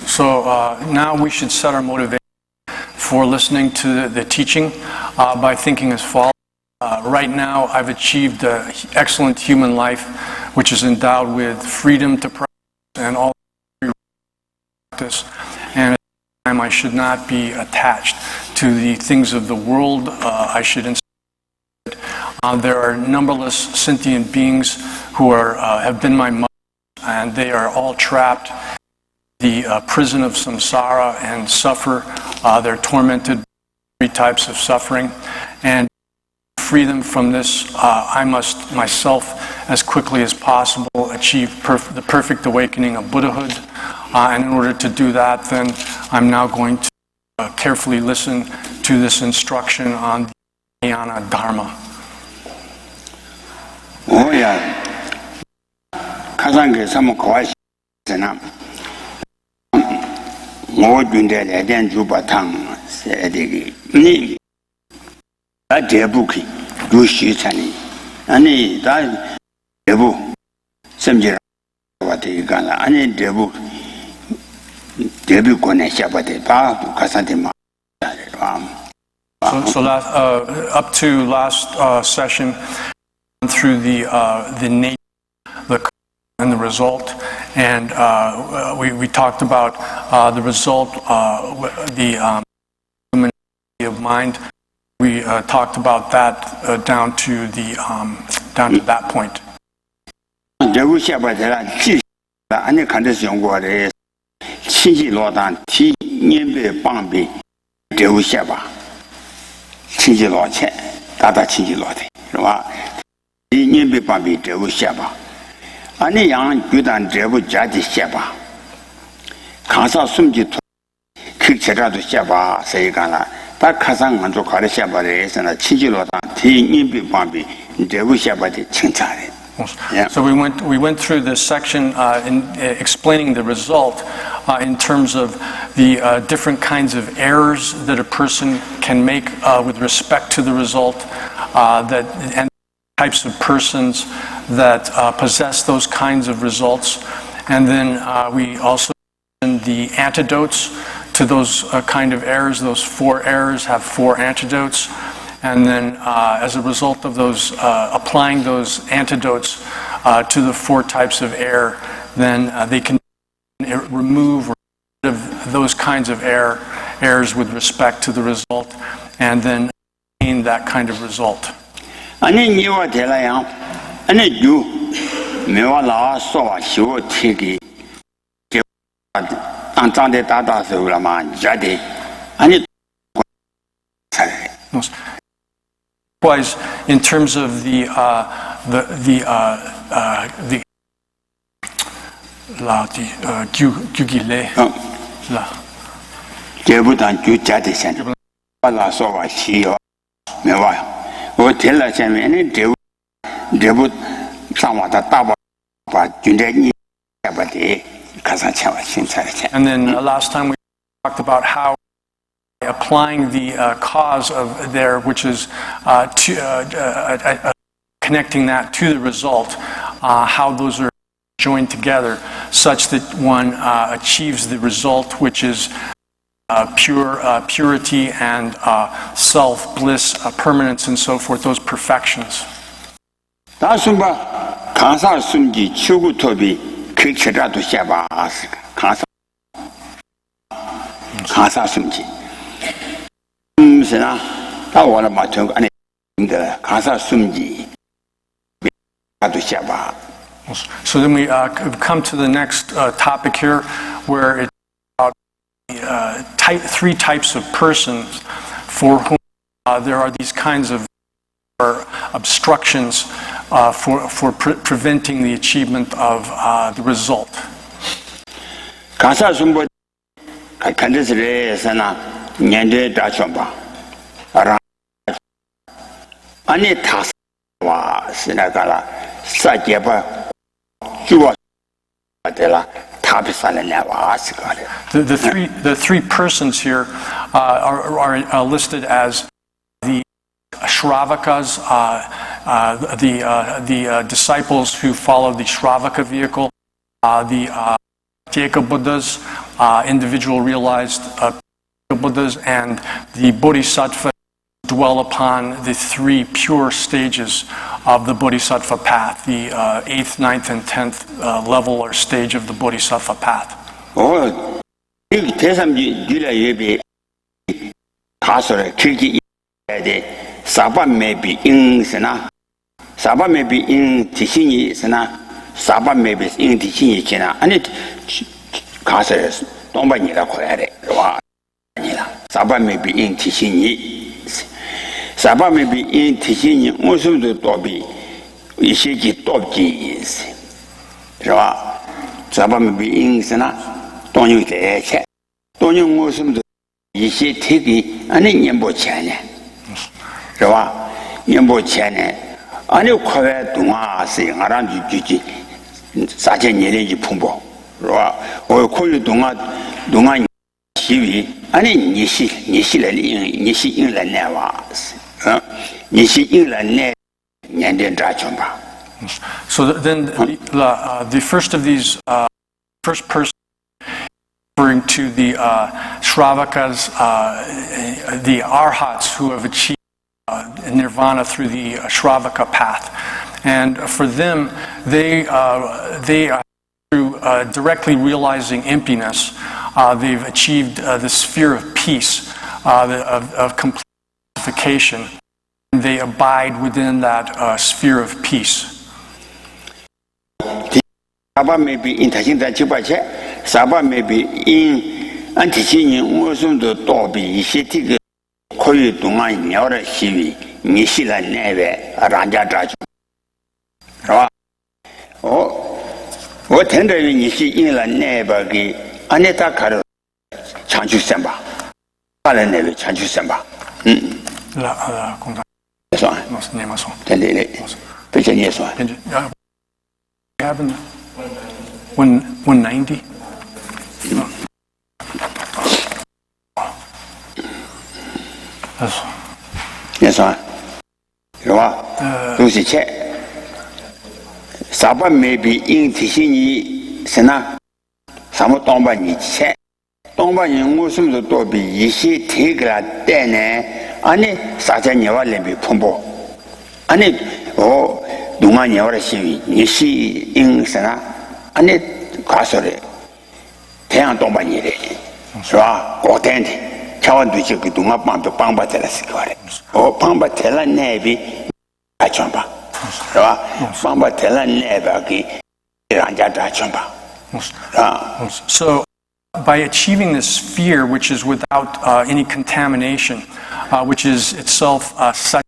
So now we should set our motivation for listening to the teaching by thinking as follows. Right now, I've achieved an excellent human life, which is endowed with freedom to practice and all practice. And at the time, I should not be attached to the things of the world. I should instead. There are numberless sentient beings who have been my mother, and they are all trapped in the prison of samsara and suffer. They're tormented by 3 types of suffering. And to free them from this, I must myself, as quickly as possible, achieve the perfect awakening of Buddhahood. And in order to do that, then I'm now going to carefully listen to this instruction on the Jnana Dharma. Oh yeah, 가상계 사무 거하시잖아. 뭐 준대래 된 주바탕 세대기 니 대부기 주시찬이 아니 다 대부 섬지라 와대가나 아니 대부 권에 샤바데 다 가산데마. So up to last session, through the nature, the cause, and the result, and we talked about the result, the of mind. We talked about that down to that point. 아니 양 규단 제부 자지 셔봐 가사 숨지 극체라도 셔봐 세가나 다 가상 먼저 가려 셔봐래서나 치지로다 뒤님비 방비 제부 셔봐지 칭찬해. So we went through this section in explaining the result in terms of the different kinds of errors that a person can make with respect to the result, and types of persons that possess those kinds of results. And then we also mentioned the antidotes to those kind of errors. Those 4 errors have 4 antidotes. And then as a result of those, applying those antidotes to the 4 types of error, then they can remove or get rid of those kinds of errors with respect to the result, and then gain that kind of result. 아니 니와 대라양 아니 주 메와라 소와 시오 티기 안장데 다다서라마 자데 아니 Likewise, in terms of the gyugile la 제부단 주자데 산 발라 소와 시오 메와 오 텔라 챤메네 데부 上网的大把军队你下把的看上千万新才钱。 And then last time we talked about how applying the cause of there, which is connecting that to the result, how those are joined together such that one achieves the result, which is purity and self, bliss, permanence, and so forth, those perfections. 大顺吧，康萨顺吉秋古托比，可以吃点都下巴是康萨顺吉。是呢，到我了嘛，全国安尼的康萨顺吉，都下巴。 So then we come to the next topic here, where it's about three types of persons for whom there are these kinds of obstructions for preventing the achievement of the result. 康萨顺波，看的是嘞是呢，年的大选吧，安尼他哇是那个了，啥结吧。 The three persons here are listed as the Shravakas, the disciples who follow the Shravaka vehicle, the Tyeka Buddhas, individual realized Buddhas, and the Bodhisattva dwell upon the three pure stages of the Bodhisattva path, the 8th, 9th, and 10th level or stage of the Bodhisattva path. Oh, 대삼지 유래예비 가설에 길기 데 사반매비 인스나 사반매비 인 디신이 있으나 사반매비 인 디신이 있잖아. 아니 가설에 동반이라고 해야 돼. 와 아니라 사반매비 인 디신이 사바메비 인 티신이 무슨도 도비 이시기 도비是吧 사바메비 인스나 돈이 대체 돈이 무슨도 이시 티기 아니 년보钱呢 是吧 년보 钱呢 아니 과외 동아 생활한 주지 4000년이 풍부 是吧 어 코유 동아 시위 아니 니시를 인을 내와 So then the first of these, first person referring to the Shravakas, the Arhats who have achieved nirvana through the Shravaka path. And for them, they through directly realizing emptiness, they've achieved the sphere of peace, of complete purification. They abide within that sphere of peace. Saba maybe in Tashinda Chibache, Saba maybe in Antishini, Musum to Tobi, Shitty, Koyu Dungan, Yora Shivi, Nishila Neve, Ranja Draju. Oh, what tender you see in La Neva, Aneta Karo, Chanchu Samba, Palaneve, Chanchu Samba. Yes, Having 190. Yes, sir. You are. Lucy check. Saba maybe in Tishini Sena. Some Tombani check. Tombani Musum the Toby, Yishi, Tigra, Dene, Annie, Satania Lembi Pumbo. Annie, oh, Dumani or Shivi, Yishi in Sena, Annie Castle. Ten Tombani. So, or tent. Chawan do you do not want to Pamba Telescore? Oh, Pamba Tela Navy, Achamba. Pamba Tela Navy, Ranja Chamba. So, by achieving this sphere, which is without any contamination, which is itself such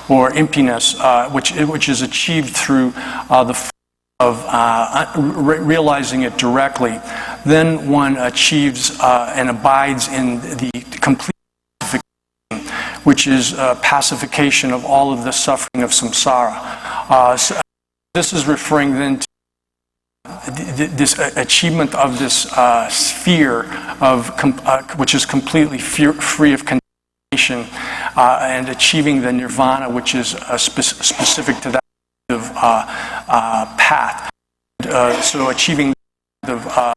or emptiness, which is achieved through the of realizing it directly, then one achieves and abides in the complete pacification, which is pacification of all of the suffering of samsara. This is referring then to this achievement of this sphere of which is completely free of contamination, and achieving the nirvana, which is specific to that of path. So achieving the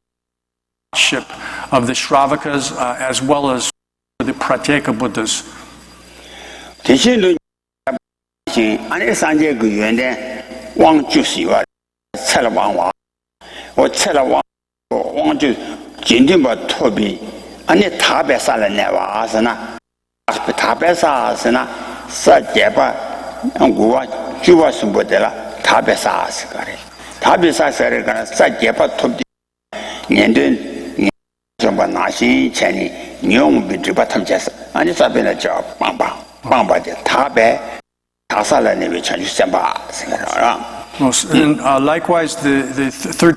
ship of the Shravakas as well as the Pratyeka Buddhas. And likewise, the third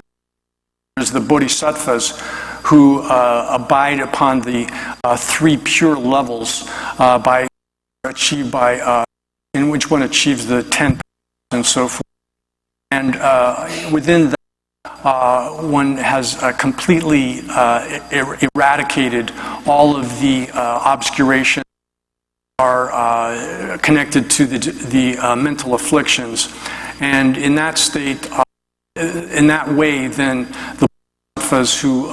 is the bodhisattvas, who abide upon the three pure levels in which one achieves the 10th and so forth. And within that, one has completely eradicated all of the obscurations are connected to the mental afflictions. And in that state, in that way, then the bodhisattvas who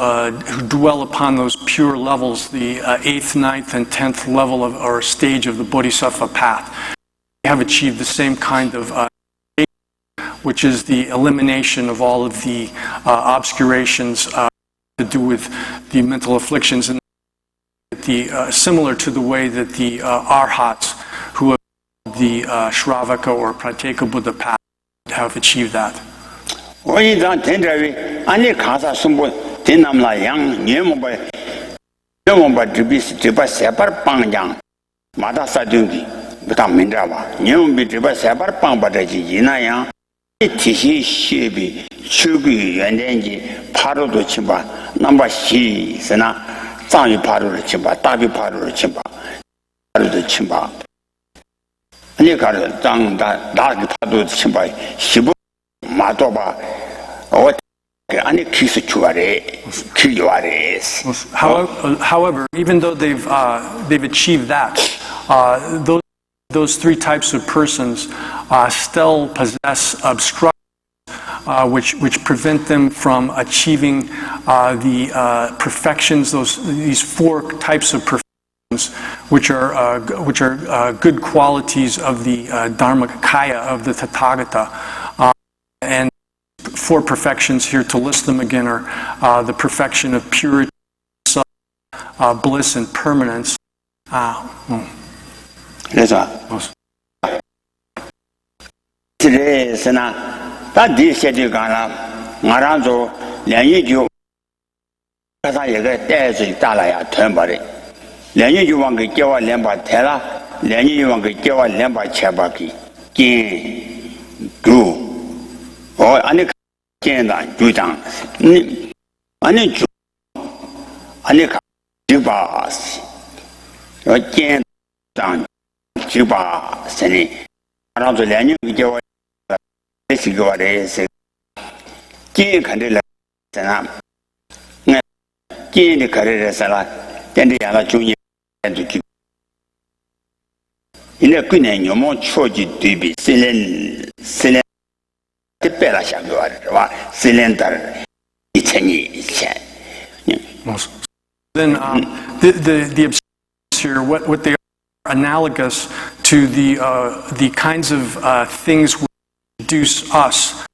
dwell upon those pure levels, the 8th, 9th, and 10th level or stage of the bodhisattva path, have achieved the same kind of which is the elimination of all of the obscurations to do with the mental afflictions, and similar to the way that the arhats who have the Shravaka or Pratyeka Buddha path have achieved that. However, even though they've achieved that, those three types of persons still possess obstructions which prevent them from achieving the perfections. These four types of perfections, which are good qualities of the Dharmakaya of the Tathagata, and four perfections here to list them again are the perfection of purity, bliss, and permanence. Today is that this Shadugana Maranzo Lianyu Kasayaga Daisy Dalaya Tumbari. Lianyu Wanga Jawa Lemba Tela, Lianyu Wanga Jawa Lemba Chabaki, Kin, Du, or Anik Kenda, Judang, Anik Anika Jubas, or Kin Dang Juba Seni. Around the Lianyu Jawa. This is what is a key candidate. Key the career salad, then the other junior and to keep. In a good name, you're more choice to be cylinder, the Bella Shaguar, cylinder, it's Then the here, what they are analogous to the kinds of things which induce us,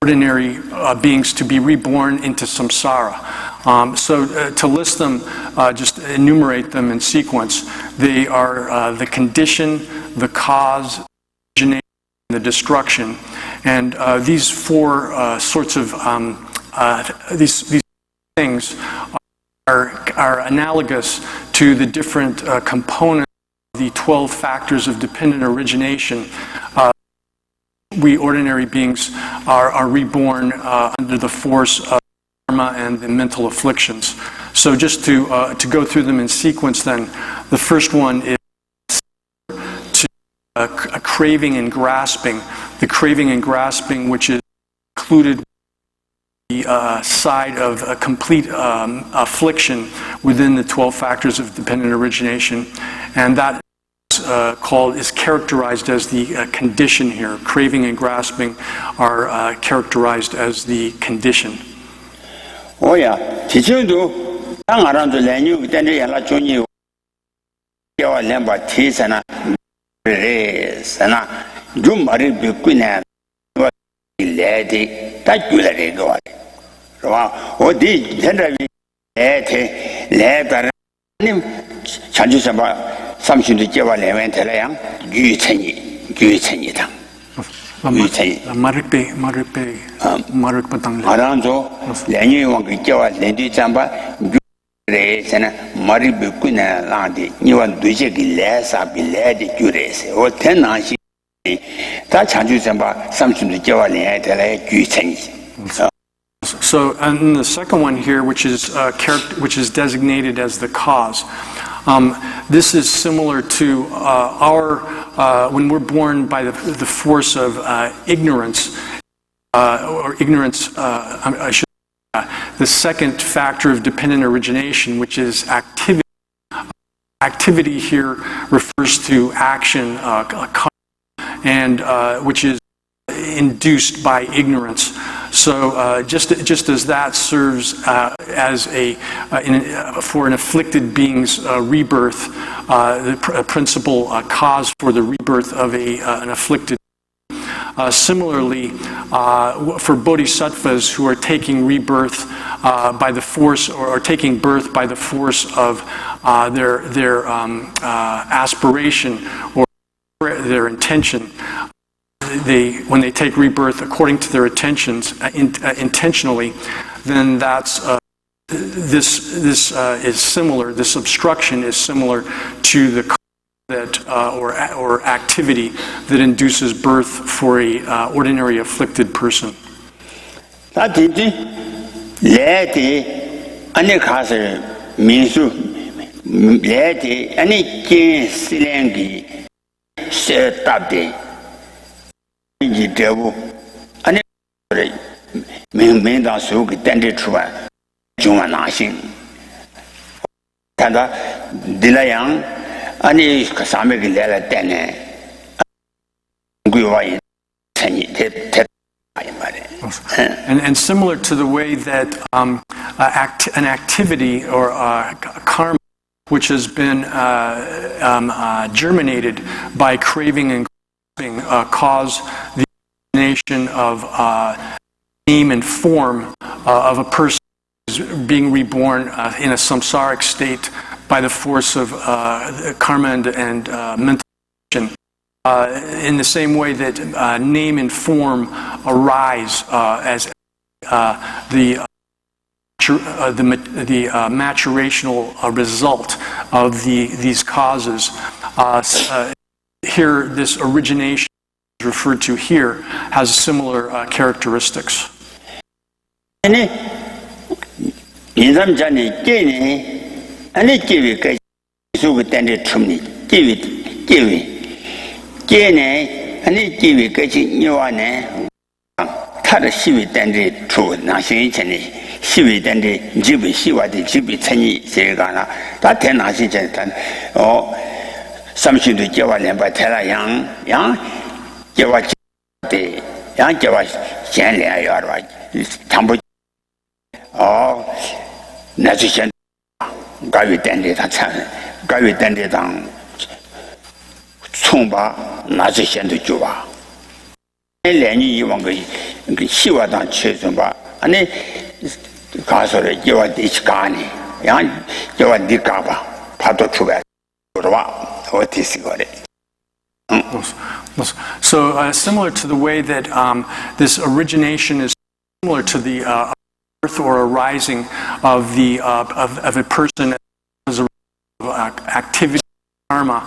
ordinary beings, to be reborn into samsara. So to list them, just enumerate them in sequence. They are the condition, the cause, origination, and the destruction. And these four sorts of these things are analogous to the different components of the 12 factors of dependent origination. We ordinary beings are reborn under the force of karma and the mental afflictions. So just to go through them in sequence then, the first one is a craving and grasping. The craving and grasping, which is included the side of a complete affliction within the 12 factors of dependent origination, and that is characterized as the condition here. Craving and grasping are characterized as the condition. Oh yeah, 지금도 당 알아도 내뉴 그때 연락 중이 요 렘바 티스나 레스나 좀 말이 비꾸네 레디 다 줄래 거 와 어디 현라비 레테 레다님 자주서 봐 삼신도 제와 레멘텔량 유천이다 마르페 마르페당 알아도 내뉴 왕그 제와 렌디 잠바 레스나 말이 비꾸네 라디 니원 두제기 레사 빌레디 줄레세 어 텐나시 다 자주서 봐 삼신도 제와 레멘텔에 유천이 So, and the second one here, which is designated as the cause, this is similar to when we're born by the force of ignorance, or ignorance. The second factor of dependent origination, which is activity. Activity here refers to action, and which is induced by ignorance. So just as that serves as for an afflicted being's rebirth, the principal cause for the rebirth of an afflicted. Similarly, for bodhisattvas who are taking rebirth by the force, or taking birth by the force of their aspiration or their intention. When they take rebirth according to their intentions, intentionally, then this is similar. This obstruction is similar to the or activity that induces birth for a ordinary afflicted person. devu ane men da su ge den de chuan jungwa na xin tanda dilayang ane ka same ge le la den ne gui wa yin chen te And similar to the way that an activity or karma which has been germinated by craving and cause the origination of name and form of a person who is being reborn in a samsaric state by the force of karma and mental action. In the same way that name and form arise as the maturational result of these causes. Here, this origination referred to here has similar characteristics. Samshindu Jawa Lemba Tela Yang Jawa De Yang Jawa Xian Lian Yarwa Tambu Oh Nazi Xian Gawi Dende Ta Chan Gawi Dende Dang Chungba Nazi Xian Du Juwa Lian Yi Wang Ge Xiwa Dang Che Zumba Ane Kasore Jawa De Chikani Yang Jawa De Gaba Pato Chuba So similar to the way that this origination is similar to the birth or arising of a person as a activity karma,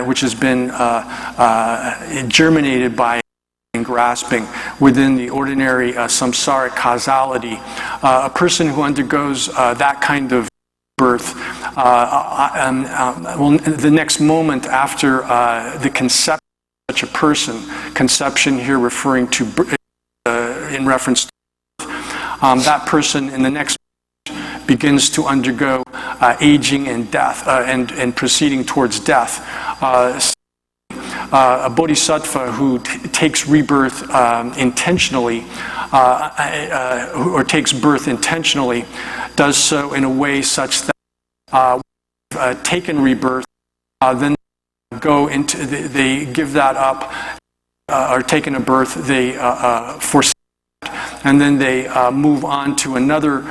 which has been germinated by and grasping within the ordinary samsaric causality. A person who undergoes that kind of birth, the next moment after the conception of such a person, conception here referring to in reference to that person in the next begins to undergo aging and death and proceeding towards death. A bodhisattva who takes rebirth intentionally or takes birth intentionally does so in a way such that taken rebirth, then go into they give that up, or taken a birth, they forsake, and then they move on to another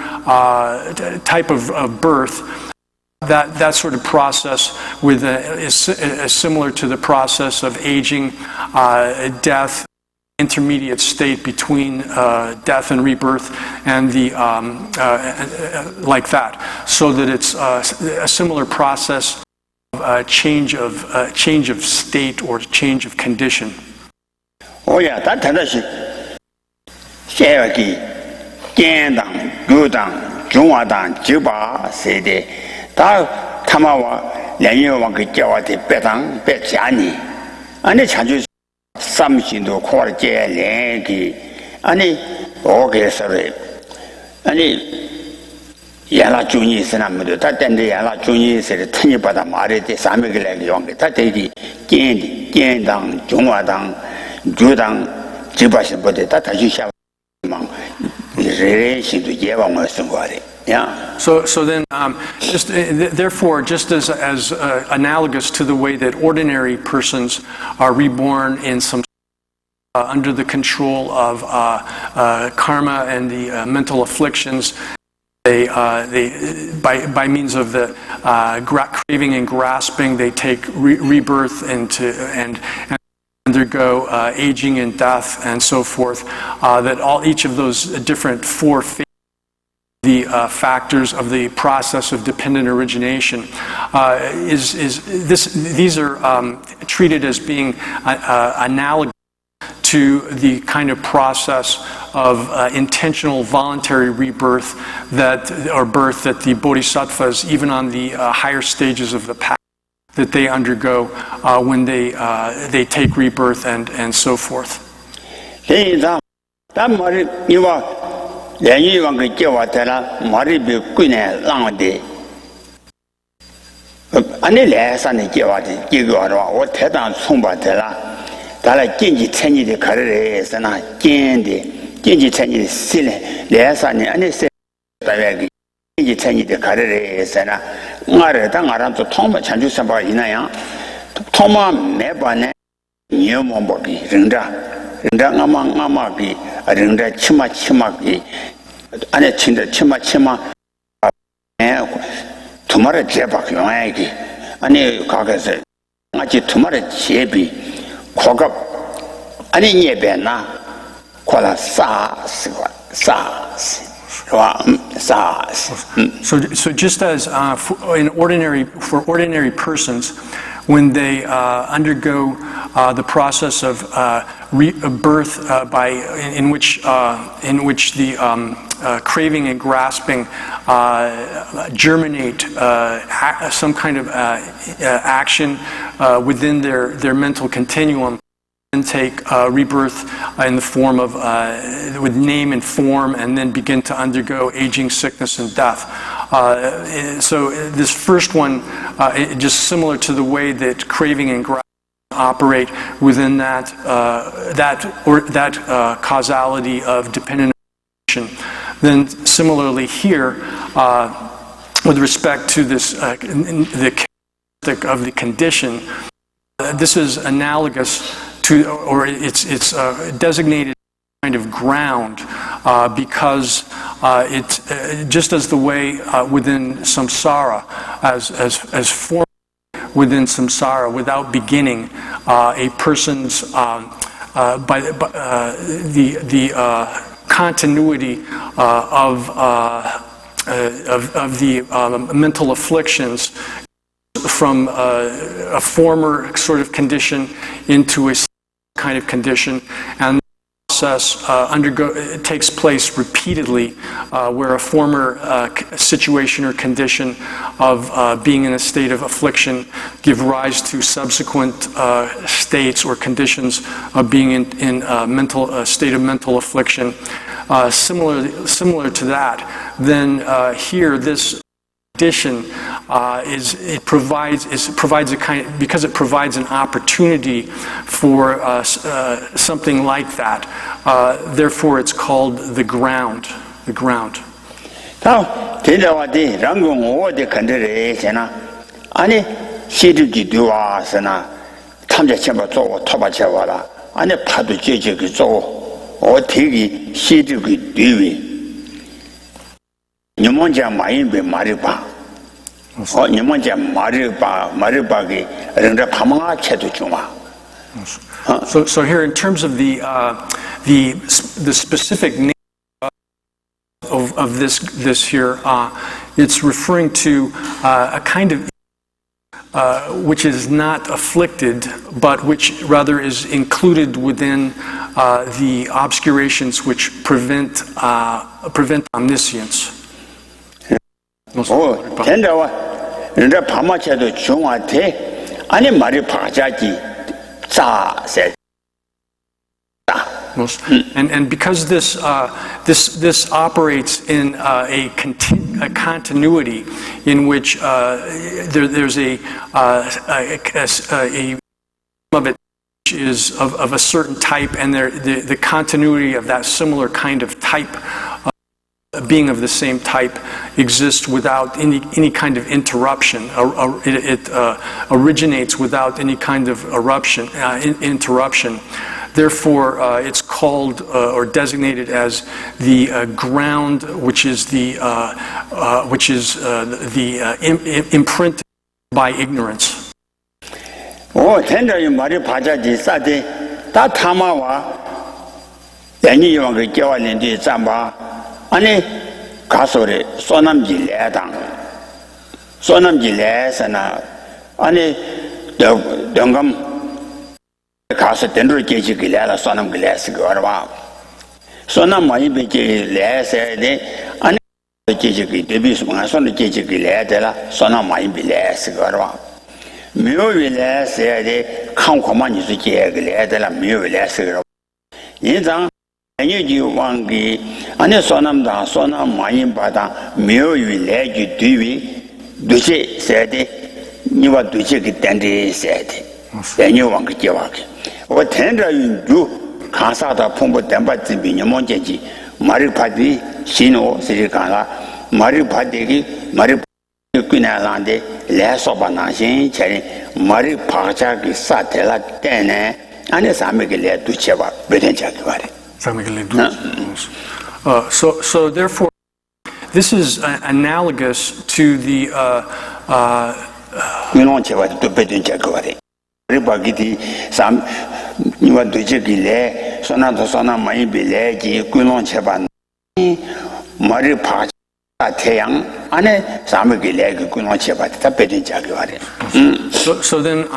type of birth. That sort of process is similar to the process of aging, death, intermediate state between death and rebirth, and the like that, so that it's a similar process of change of state or change of condition. Oh yeah, that is Shayaki, Gendang, Gudang, Junwadang, Juba, said that Tamawa, Lanyuang Jawati, Betang, Betjani, and the changes something to call Jay, and okay, sorry, and Yala Juni Sanamadu, that and the Yala Juni said, Tiny Badamari, the Samig Young, that they Gendang, Junwadang, Judang, Jibas, but that I shall among relation to Yevang somebody. Yeah. So then, therefore, just as analogous to the way that ordinary persons are reborn in some under the control of karma and the mental afflictions, they by means of the craving and grasping, they take rebirth into and undergo aging and death and so forth. That each of those different four phases, the factors of the process of dependent origination, these are treated as being analogous to the kind of process of intentional voluntary rebirth birth that the bodhisattvas, even on the higher stages of the path, that they undergo when they take rebirth and so forth. tomorrow jebak yongagi ani kagase ngaji tomorrow jebi kogap ani nyebe na kola So just as for ordinary persons, when they undergo the process of birth in which the craving and grasping germinate some kind of action within their mental continuum, and take rebirth in the form of with name and form, and then begin to undergo aging, sickness, and death. So this first one, just similar to the way that craving and grasping operate within that causality of dependent origination. Then similarly here, with respect to this the characteristic of the condition, this is analogous to, or it's designated kind of ground because it just as the way within samsara, as form within samsara without beginning, a person's by the continuity of the mental afflictions from a former sort of condition into a kind of condition, and the process takes place repeatedly, where a former situation or condition of being in a state of affliction give rise to subsequent states or conditions of being in a state of mental affliction. Similar to that, then here this addition provides a kind, because it provides an opportunity for something like that. Therefore, it's called the ground. The ground. 다 대자와디 랑공 오데 컨데레 제나 아니 시르지 두와스나 탐자 쳔바 쪼고 토바 쳔와라 아니 파도 제제기 쪼고 어디기 시르기 뒤위 녀몬자 마인베 마리바 녀몬자 마리바기 렌다 파망아 쳔도 주마. So here, in terms of the specific name of this here, it's referring to a kind of which is not afflicted, but which rather is included within the obscurations which prevent omniscience. 된다와 렌다 파마차도 중한테 아니 말이 파자지 자세. And because this operates in a continuity in which there's a of it which is of a certain type, and the continuity of that similar kind of type being of the same type exists without any kind of interruption. It originates without any kind of interruption. Therefore, it's called or designated as the ground, which is the imprinted by ignorance. 텐더이 말이 바자지 싸데 다 타마와 양이 요한그 깨와는데 잠바 아니 가소리 소남질래서나 아니 영감 가서 된로 계지길래라 소남 글래스 거와 소남 많이 베지래서데 아니 계지기 데비스만 소남 계지길래라 소남 많이 빌래스 거와 묘위래서데 칸코만 이즈게글래라 묘위래서 거 인장 아니지 왕기 아니 소남다 소남 많이 받아 묘위래지 뒤위 도시 세데 니와 도시기 땡데 세데 대녀 왕기 제와기 어 텐더인주 가사다 풍부 댐바지 비녀몬제지 마리파디 신호 시리가라 마리파디기 마리파디기나란데 레소바나신 체리 마리파자기 사텔라 때네 안에 사메게 레두체바 베덴자기 바래 So therefore, this is analogous to the 위논체바 또 베덴자기 바래 리바기디 삼 니와 되지길래 소나도 소나 많이 빌래지 위논체바 마리파 태양 안에 사메길래 그 위논체바 다 베덴자기 바래. So then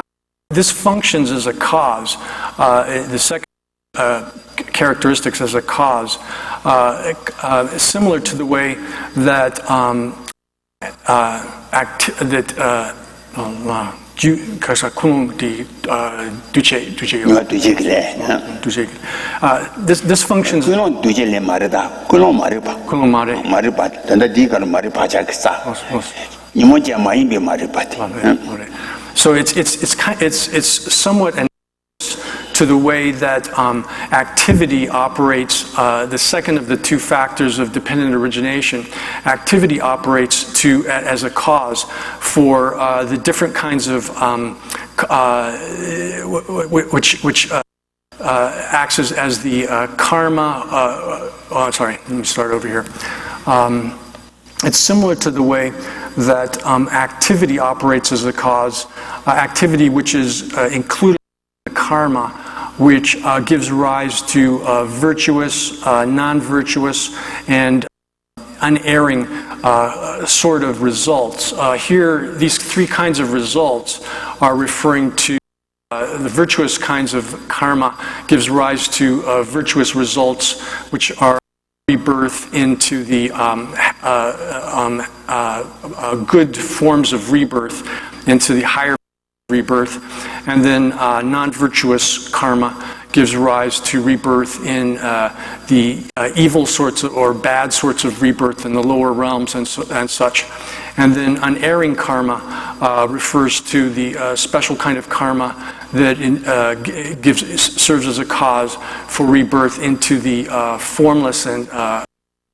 this functions as a cause. The second characteristics as a cause, similar to the way that this functions. So it's somewhat analogous to the way that activity operates. The second of the two factors of dependent origination, activity operates as a cause for the different kinds of which acts as the karma. Sorry, let me start over here. It's similar to the way that activity operates as a cause, activity which is included in the karma, which gives rise to virtuous, non-virtuous, and unerring sort of results. Here, these three kinds of results are referring to the virtuous kinds of karma gives rise to virtuous results, which are rebirth into the good forms of rebirth, into the higher rebirth. And then non-virtuous karma gives rise to rebirth in the evil sorts or bad sorts of rebirth in the lower realms and such. And then unerring karma refers to the special kind of karma that serves as a cause for rebirth into the formless and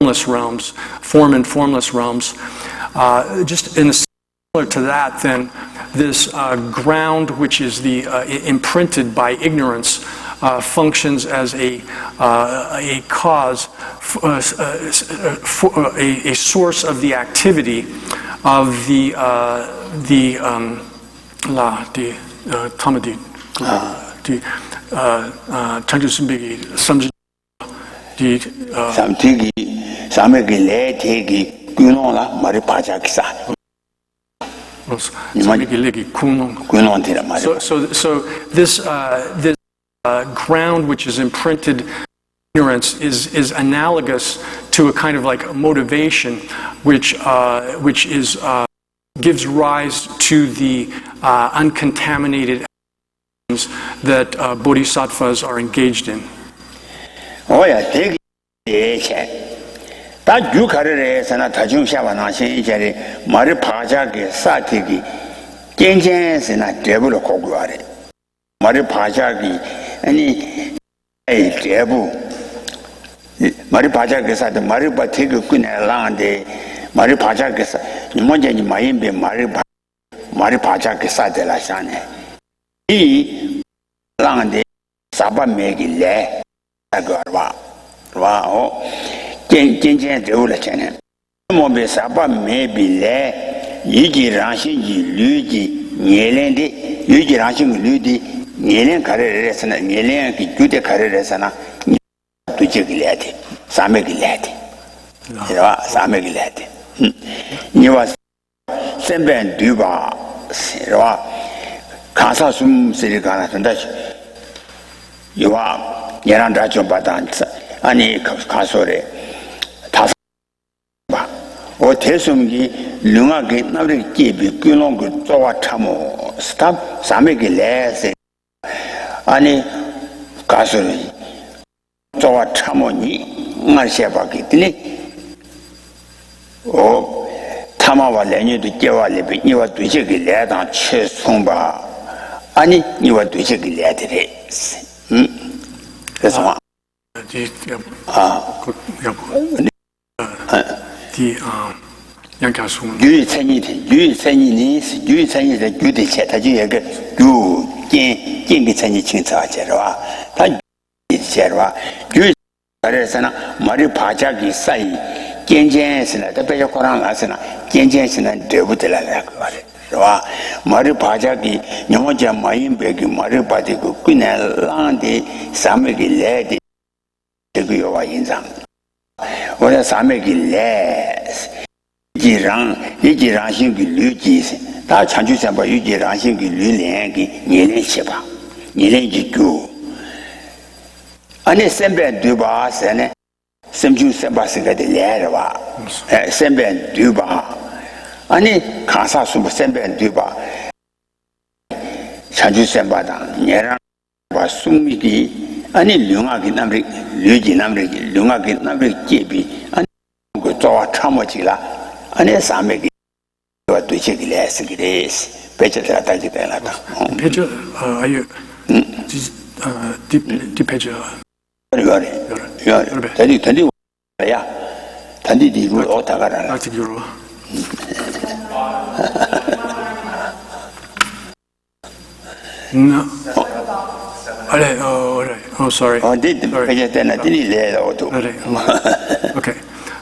formless realms, form and formless realms. Just in the similar to that, then, this ground which is the imprinted by ignorance functions as a cause, a source of the activity of the tamadid, the Chandrasumbhigi samjit, the samegi le tegi kunong la mari paja kisa. So this ground which is imprinted ignorance is analogous to a kind of like motivation which is gives rise to the uncontaminated actions that bodhisattvas are engaged in. Oh yeah, take that you carry sana tajung shavana shin mari paja ke satiki genjen sena debu koguare mari paja ki ani debu mari paja ke sat mari ba take kunna lande mari paja ke sa nimonje ni mayimbe mari paja ke sat la shane I lande saba megi le agorwa wa Jen debu la chane mo be saba mebi le yiji ranshin ji luji nyelen de yiji ranshin luji nyelen kare resana nyelen ki jude kare resana tuje gilati same gilati ya same gilati niwa semben duba serwa kasa sum sirikana tanda yuwa yeran dacho badansa 아니 가소래 다섯 오 대숨기 릉하게 나를 끼비 끊은 거 쪼와 참어 스탑 사메게 레세 아니 가소래 쪼와 참어니 말셔봐기 되니 오 타마와 레니도 깨와레비 니와 두시게 레다 최송바 아니 니와 두시게 레데레 그래서 머리 바자기 영어자 마임백이 머리 바디고 그냥 란데 사메기 레디 그거와 인상 원래 사메기 레 이지랑 신기 류지 다 chanjusen ba yujiran 신기 류랭기 니len 시바 니len 지구 아니 셈벤 두바 세네 셈주 셈바스가 될래와 셈벤 두바 아니 가사 수부 셈벤 두바 chanjusen 바다 니랑 바 숨미기 아니 룡하기 남리 류지 남리 룡하기 남리 제비 아니 그 저와 참어지라 아니 사메기 와 되시기 레스기레스 배치다 달지다라다 배치 아유 디 배치 요래 단디 야 단디 디로 오다가라 아직으로 No. Sorry. Okay.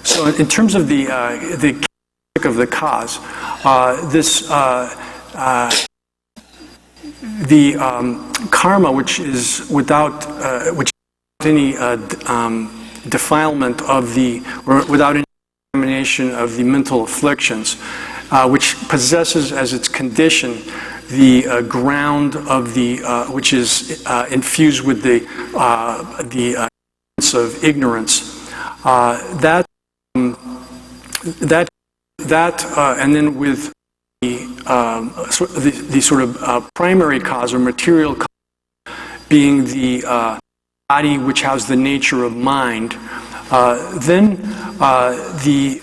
So in terms of the of the cause, the karma, which is without any defilement of or without any contamination of the mental afflictions, which possesses as its condition ground of the which is infused with the of ignorance. That and then with the sort of primary cause or material cause being the body which has the nature of mind, then the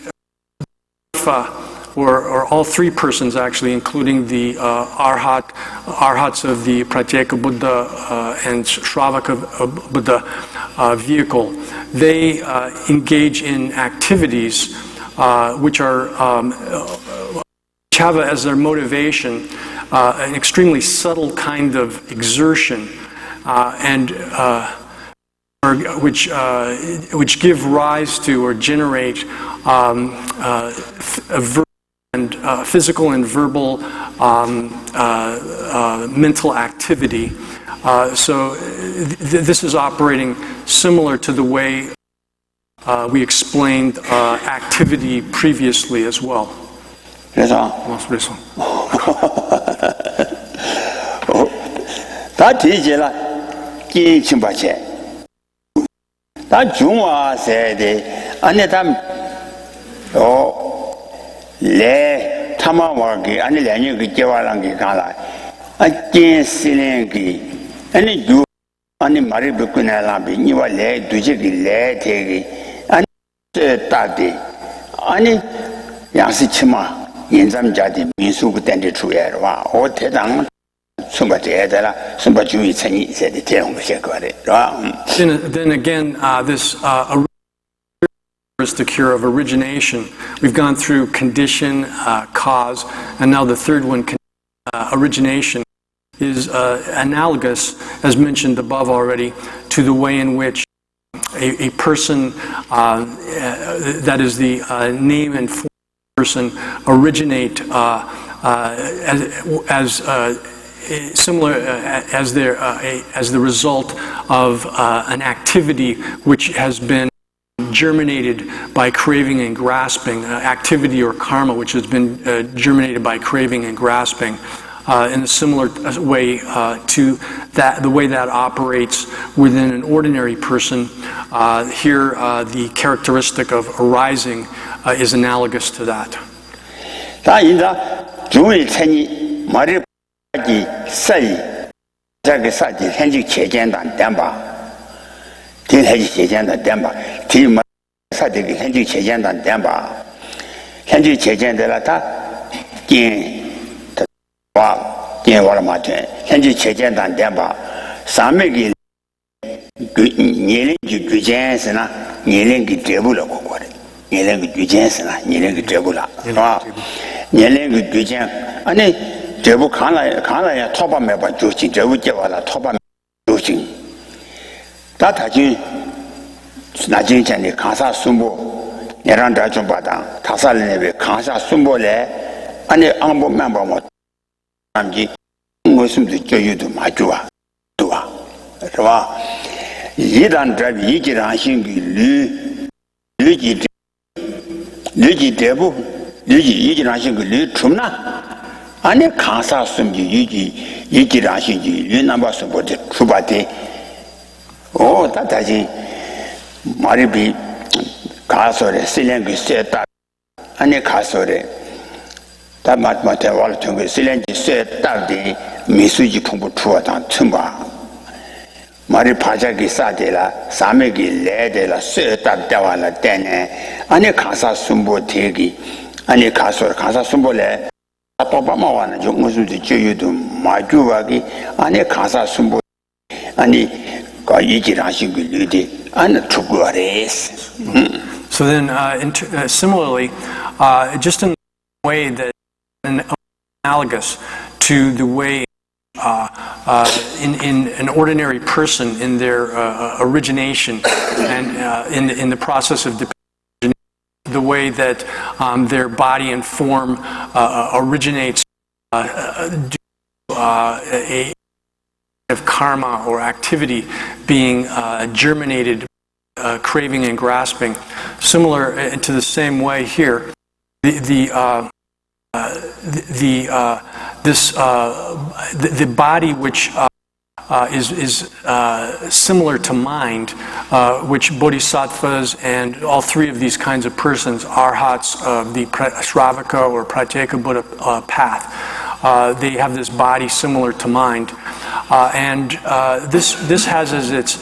or all three persons actually, including the arhats of the Pratyeka Buddha and Shravaka Buddha vehicle, they engage in activities which have as their motivation an extremely subtle kind of exertion, and which give rise to or generate physical and verbal mental activity. So this is operating similar to the way we explained activity previously as well. 그래서 다 뒤지라 긴침바체 다 중화세대 안에 담레 타마와기 안에 레니 그 제와랑기 가라 아진실랭기 아니 유 아니 말이 듣고나라비 니와 레 두지기 레 대기 아니 따디 아니 양시치마 인삼자디 민수부 땐데 주야와 호태당 선바제다라 선바주의 천이 세대 대용 것이 거래. Then again, this characteristic here of origination, we've gone through condition, cause, and now the third one, origination, is analogous, as mentioned above already, to the way in which a person, that is the name and form person, originate as similar as the result of an activity which has been germinated by craving and grasping, activity or karma which has been germinated by craving and grasping, in a similar way to that, the way that operates within an ordinary person. Here, the characteristic of arising is analogous to that. 사이 자기 사지 현직 체계단 담바 대해지 체계단 담바 뒤만 사지 현직 체계단 담바 현직 체계들라다 와 개월 마트 현직 체계단 담바 사매기 예능기 규제스나 예능기 제부라고 거래 예능기 규제스나 예능기 제부라 아 예능기 규제 아니 제부 가나야 토바매바 조치 제부 제와라 토바매 조치 다다지 나중에 전에 가사 숨보 내란다 좀 받아 다살내베 가사 숨보래 아니 안보 멤버 남지 무슨도 저유도 마주와 도와 그러와 이단 잡이 이기랑 신기 류지 대부 류지 이기랑 신기 류 춤나 아니 가사 숨기 얘기라시지 유남바스 보지 주바데 오 다다지 말이 가서래 실랭기 세다 아니 가서래 다 맞마테 waltung 실랭기 세다디 미수지 풍부 추어다 춤바 말이 바자기 싸데라 사매기 레데라 세다 대와라 때네 아니 가사 숨보 대기 아니 가사 숨보래 아빠마와는 좀 무슨 지유도 마주하기 안에 가사 숨보 아니 그 얘기하신 그 일이 안 죽어래스. So then, similarly, just in a way that analogous to the way in an ordinary person in their origination and in the process of the way that their body and form originates a of karma or activity being germinated, craving and grasping. Similar to the same way here, the this the body which is similar to mind, which bodhisattvas and all three of these kinds of persons, arhats of the Shravaka or Pratyeka Buddha path, they have this body similar to mind. And this has as its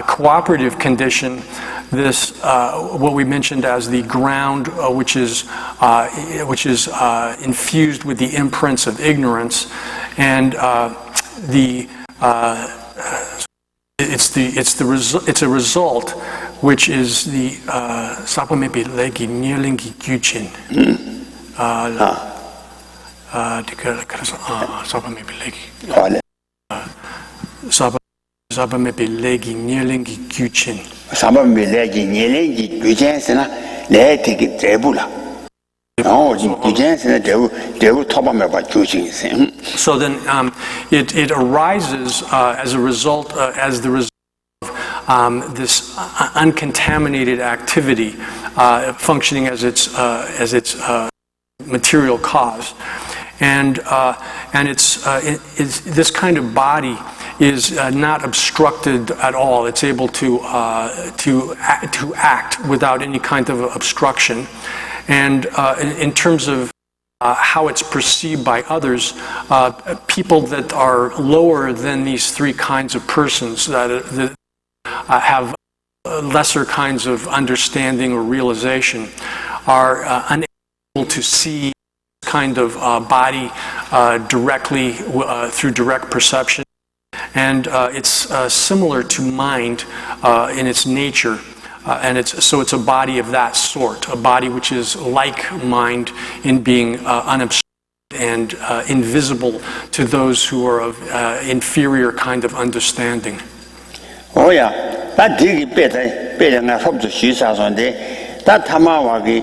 cooperative condition this what we mentioned as the ground, which is infused with the imprints of ignorance, and it's a result which is the sapamepi legi nyelingi gyuchin. Sapamepi legi. Sapamepi legi nyelingi gyuchin. Sapamepi legi nyelingi gyuchin sena leetiki trebula. So then it arises as a result, as the result of this uncontaminated activity functioning as its material cause, and it's this kind of body is not obstructed at all. It's able to act without any kind of obstruction. And in terms of how it's perceived by others, people that are lower than these three kinds of persons, that have lesser kinds of understanding or realization, are unable to see this kind of body directly through direct perception. And it's similar to mind in its nature. And it's a body of that sort, a body which is like mind in being unobstructed and invisible to those who are of inferior kind of understanding. Oh yeah, that digi better na hope to see on day. That tamawagi,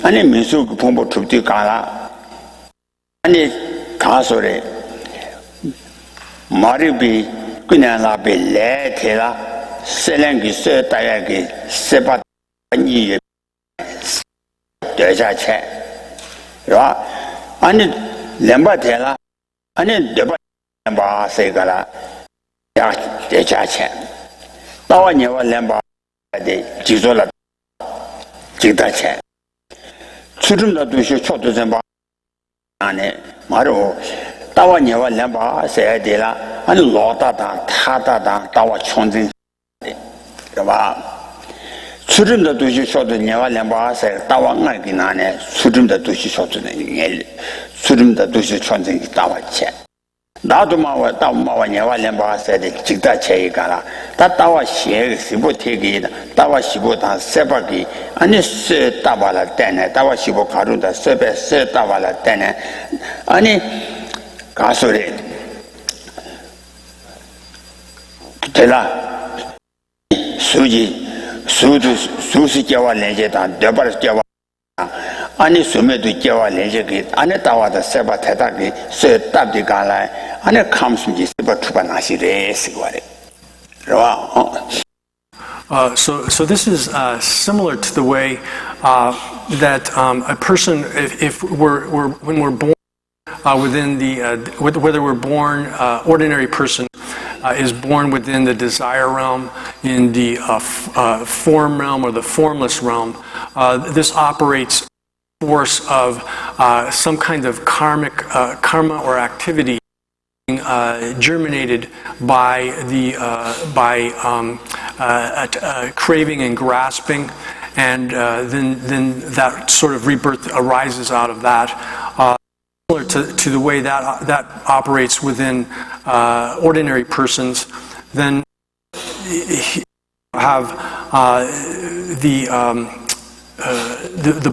any misuk pombo to kala, any casore, Maribi, Gunala be letela. Selengi se tayagi sepa ni deja che ra ani lemba thela ani deba lemba se gala ya deja che tawa nyewa lemba de jizola jida che churum da du shi chodo zenba ane maro tawa nyewa lemba se de la ani lo ta da ta da tawa chonjin 수rimda 도시 쇼도 녀발렘바세 따왕하기 나네 수림다 도시 쇼도 녀 수림다 도시 천정이 따왔체 나도 마와 따마와 녀발렘바세 직다 체이가라 따따와 시에 시보테기 따와 시보다 세바기 아니 세 따발라 때네 따와 시보 가루다 세베 세 따발라 때네 아니 가소리 되라 수시 개와 렌제다 더벌 개와 아니 수메도 개와 렌제기 안에 따와다 세바 대답이 세 답디 가라 안에 감숨지 세바 투바나시레 시거래 So this is similar to the way that a person, if when we're born within the whether we're born ordinary person is born within the desire realm, in the form realm or the formless realm. This operates force of some kind of karma or activity germinated by the craving and grasping, and then that sort of rebirth arises out of that. Similar to the way that operates within ordinary persons, then have the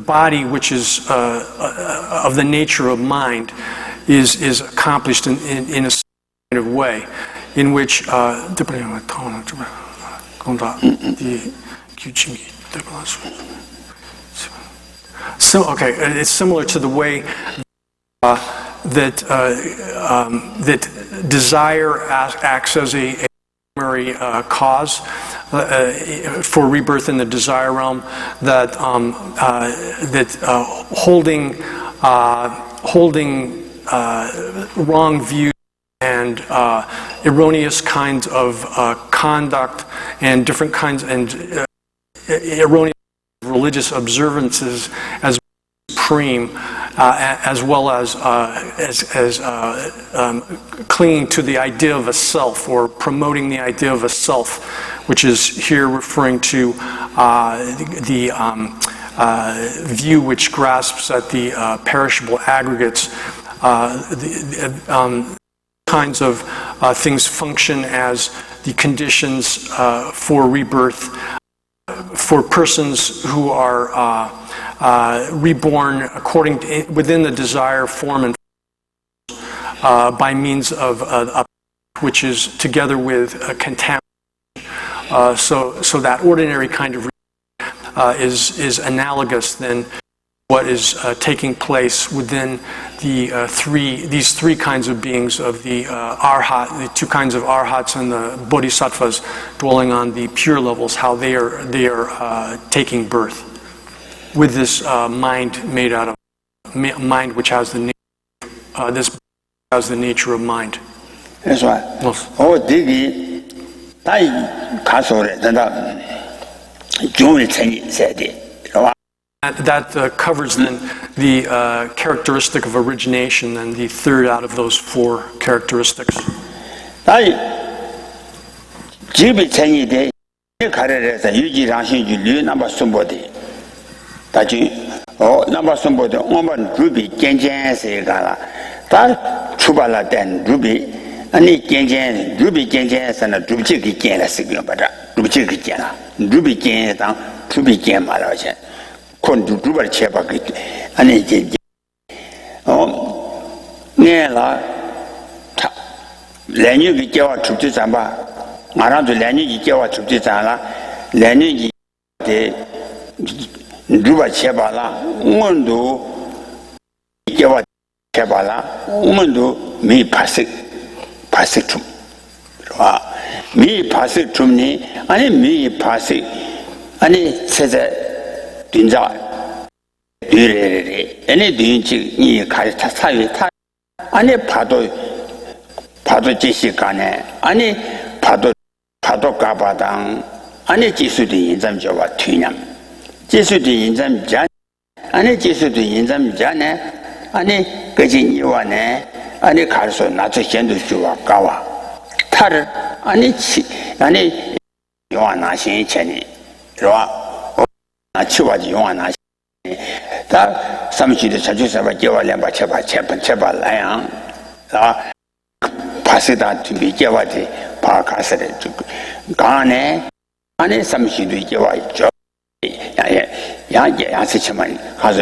body, which is of the nature of mind, is accomplished in a kind of way, in which it's similar to the way that desire acts as a primary cause for rebirth in the desire realm. That holding wrong views and erroneous kinds of conduct and different kinds and erroneous religious observances as supreme, as well as clinging to the idea of a self or promoting the idea of a self, which is here referring to the view which grasps at the perishable aggregates. Kinds of things function as the conditions for rebirth for persons who are reborn within the desire form and by means of which is together with contamination. So that ordinary kind of is analogous then what is taking place within these three kinds of beings of the arhat, the two kinds of arhats and the bodhisattvas dwelling on the pure levels, how they are taking birth with this mind made out of mind, which has the nature of mind. That's right. Oh, digi, tai kasore, then Jumi Teni said it. That covers then the characteristic of origination and the third out of those four characteristics. Tai Jibi Teni de Kareresa, Yuji Rashi, you number somebody. Taji, oh, number somebody, Oman Ruby, Genjan Segala, that Chubala then Ruby, and Genjan, Ruby Genjan, and a Ruby Gena Signal, but Ruby Gena, Ruby Gena, Ruby Gemma. Kondu dubar cheba git ane je ne la lenyu gi jewa chupti zamba ngaran du lenyu gi jewa chupti zala lenyu gi de dubar cheba la ngondu jewa cheba la ngondu mi pasik tum wa mi pasik tum ni ane mi pasik ane seze din자 뒤레레 애네 뒤인치 이 가르쳐 사회 타 안에 파도 지시간에 안에 파도 가바당 안에 지수도 인잠저와 튀냠 지수도 인잠자 안에 지수도 인잠자네 안에 거진이와네 안에 가르쳐 나도 현도 주와 가와 타를 안에 요한나신 전에 들어와 치와지 용하나 다 삼시도 자주사바 개발량바 제발 라양 다 파세다 준비 개발지 바카스를 간에 안에 삼시도 개발죠 야세치만 가서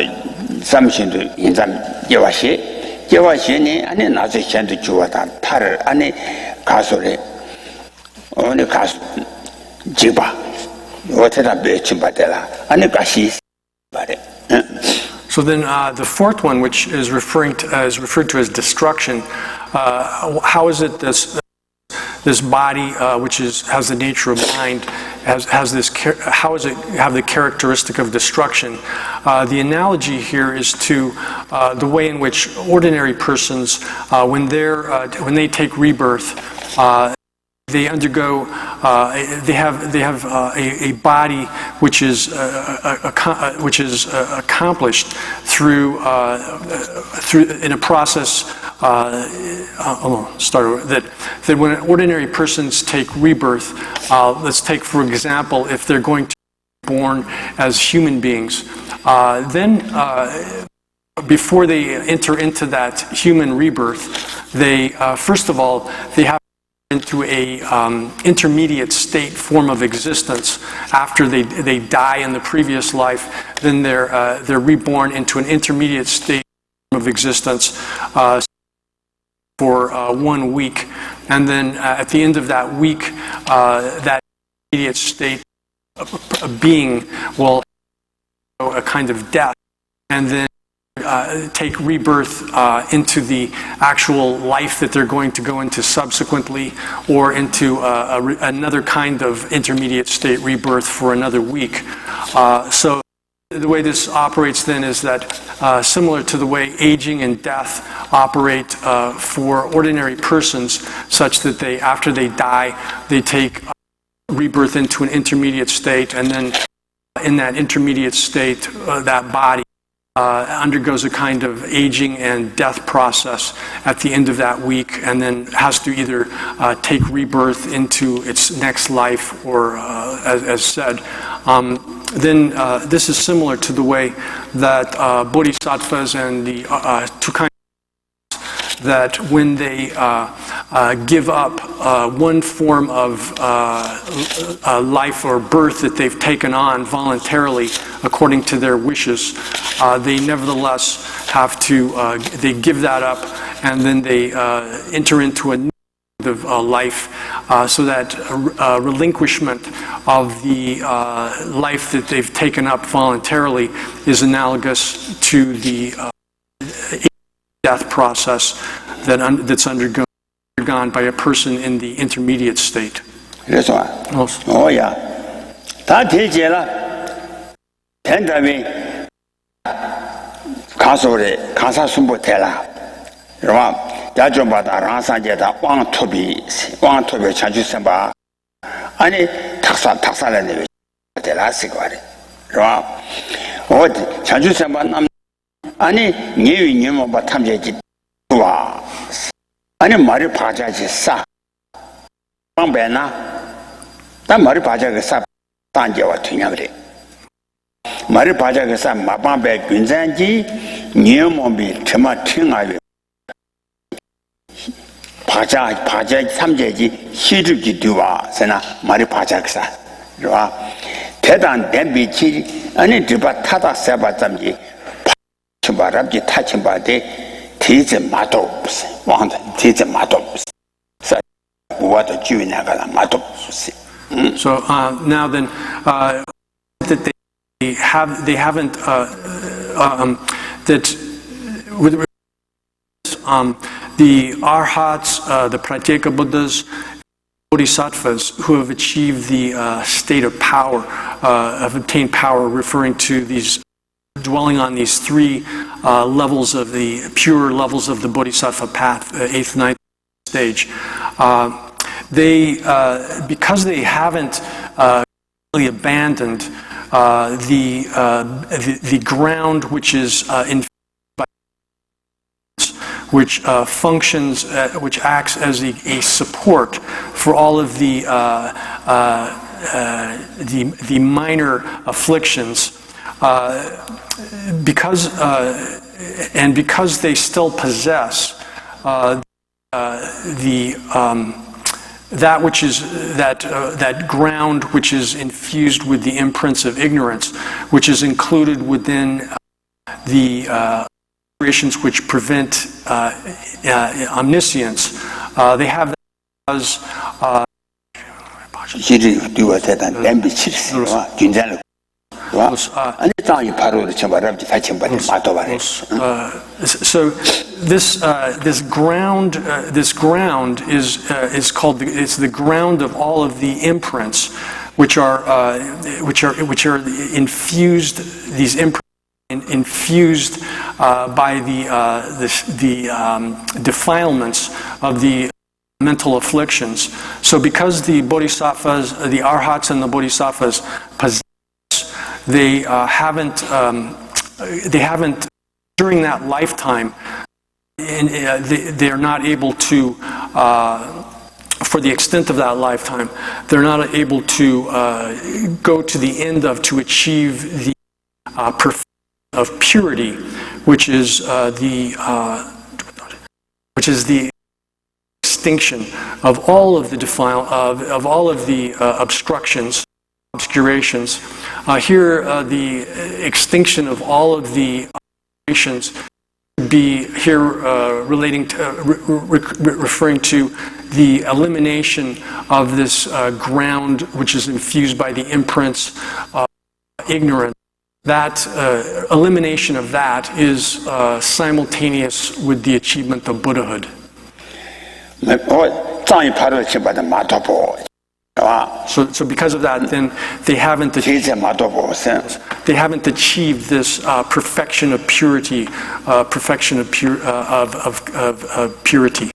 삼시도 인삼 개발시니 안에 나서 현도 주와다 탈을 안에 가소래 어느 가수 지바 So then the fourth one, which is referred to as destruction, how is it this body, which has the nature of mind, has this? How does it have the characteristic of destruction? The analogy here is to the way in which ordinary persons, when they take rebirth, they undergo. They have a body which is accomplished through in a process. That when ordinary persons take rebirth, let's take for example, if they're going to be born as human beings, then before they enter into that human rebirth, they first of all they have into a intermediate state form of existence. After they die in the previous life, then they're reborn into an intermediate state of existence for 1 week, and then at the end of that week, that intermediate state being will have a kind of death, and then take rebirth into the actual life that they're going to go into subsequently, or into another kind of intermediate state rebirth for another week. So the way this operates then is that similar to the way aging and death operate for ordinary persons, such that they, after they die, they take rebirth into an intermediate state, and then in that intermediate state, that body undergoes a kind of aging and death process at the end of that week, and then has to either take rebirth into its next life, or as said, then this is similar to the way that bodhisattvas and the two kinds that when they give up one form of life or birth that they've taken on voluntarily according to their wishes, they nevertheless have to, they give that up, and then they enter into a new kind of life, so that relinquishment of the life that they've taken up voluntarily is analogous to the death process that's undergone by a person in the intermediate state. 这是吧？哦呀，他提起了天台位，看守的看啥顺不太了，是吧？家中把他让上街他往脱皮抢去什么？安尼他啥来那个，在哪习惯的，是吧？我抢去什么那么？ 아니 니위님은 뭐 탐제지 와 아니 말이 바자지 싸 방배나 나 말이 바자가 싸 단계와 되냐 그래 말이 바자가 싸 마방배 군산지 니mom이 정말 팅아요 바자 삼제지 시주기 두와 세나 말이 바자가 싸 좋아 대단 대비치 아니 드바 타다 세바 잠지 바랍지 타침바데 대제 마도 없어. 왕다 대제 마도 없어. 사 우와도 주인나가라 마도 없어. So now then, that they haven't that with the arhats, the pratyeka buddhas, bodhisattvas who have achieved the state of power, have obtained power, referring to these. Dwelling on these three levels of the pure levels of the bodhisattva path, 8th, 9th stage, they because they haven't really abandoned the ground which is which functions, which acts as a support for all of the minor afflictions. Because they still possess that which is that ground which is infused with the imprints of ignorance, which is included within the operations which prevent omniscience. They have that as so this ground is called it's the ground of all of the imprints which are infused, these imprints infused by the defilements of the mental afflictions. So because the bodhisattvas, the arhats and the bodhisattvas possess, they haven't during that lifetime, they are not able to, for the extent of that lifetime, they're not able to go to the end of, to achieve the perfection of purity, which is the extinction of all of the of all of the obscurations. Here, the extinction of all of the obscurations be here relating to referring to the elimination of this ground which is infused by the imprints of ignorance. That elimination of that is simultaneous with the achievement of Buddhahood. So because of that, then they haven't achieved this perfection of purity, of purity.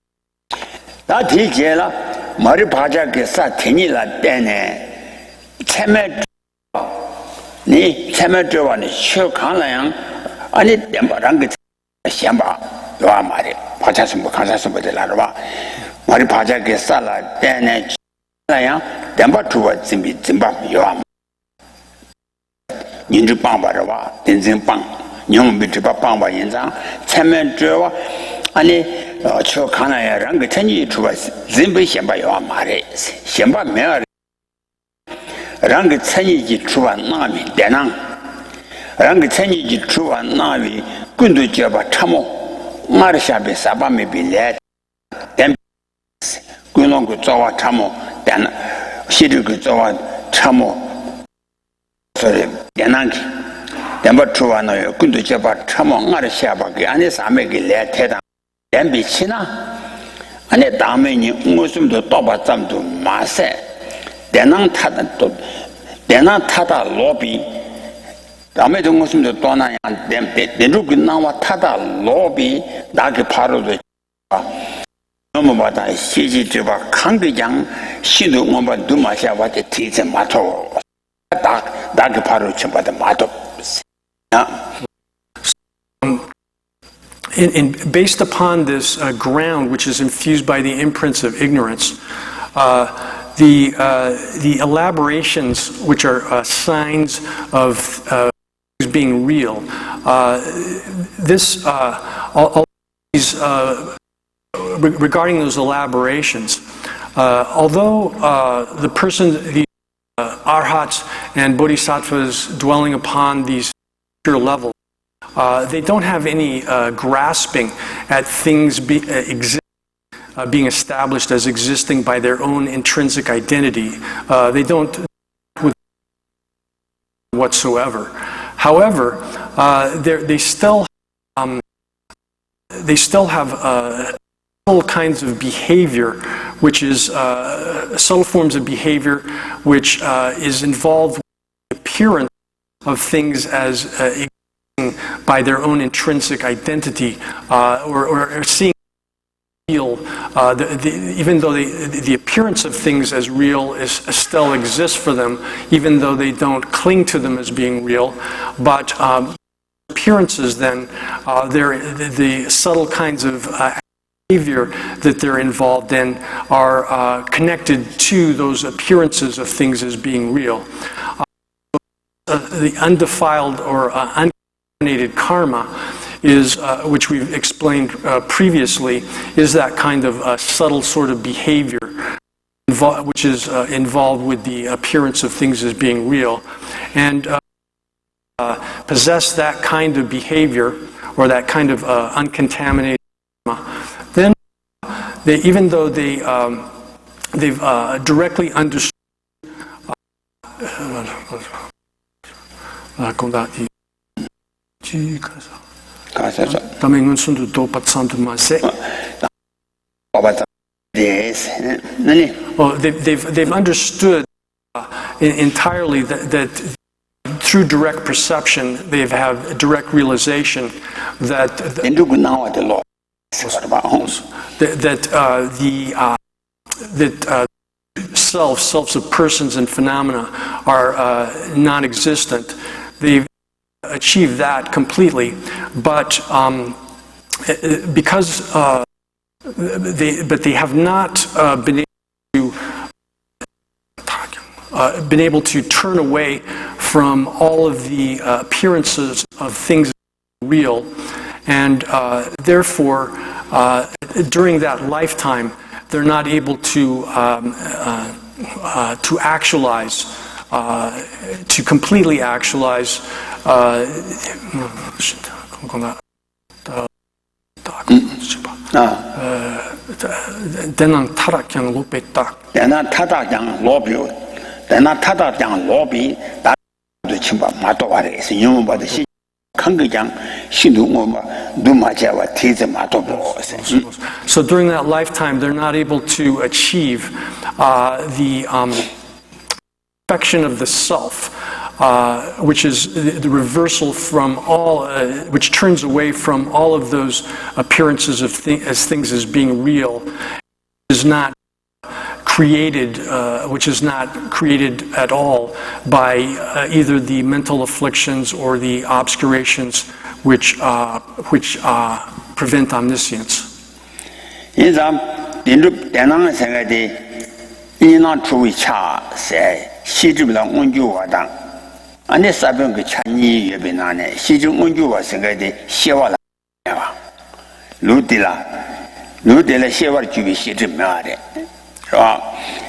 Based upon this ground, which is infused by the imprints of ignorance, the elaborations, which are signs of things being real, regarding those elaborations, although the person, the arhats and bodhisattvas dwelling upon these pure levels, they don't have any grasping at things being established as existing by their own intrinsic identity. They don't whatsoever. However, they still have subtle kinds of behavior, which is subtle forms of behavior, which is involved with the appearance of things as by their own intrinsic identity, or seeing real, even though the appearance of things as real still exists for them, even though they don't cling to them as being real, but appearances then, the subtle kinds of behavior that they're involved in are connected to those appearances of things as being real. The undefiled or uncontaminated karma is, which we've explained previously, is that kind of subtle sort of behavior which is involved with the appearance of things as being real. And possess that kind of behavior, or that kind of uncontaminated karma, then even though they've directly understood they've understood entirely that through direct perception, they have direct realization that selves of persons and phenomena are non-existent. They've achieved that completely, but because they have not been able to turn away from all of the appearances of things real, and therefore during that lifetime they're not able to actualize, to completely actualize So during that lifetime, they're not able to achieve the perfection of the self, which is the reversal from all, which turns away from all of those appearances of things as being real, is not created, which is not created at all by either the mental afflictions or the obscurations which prevent omniscience.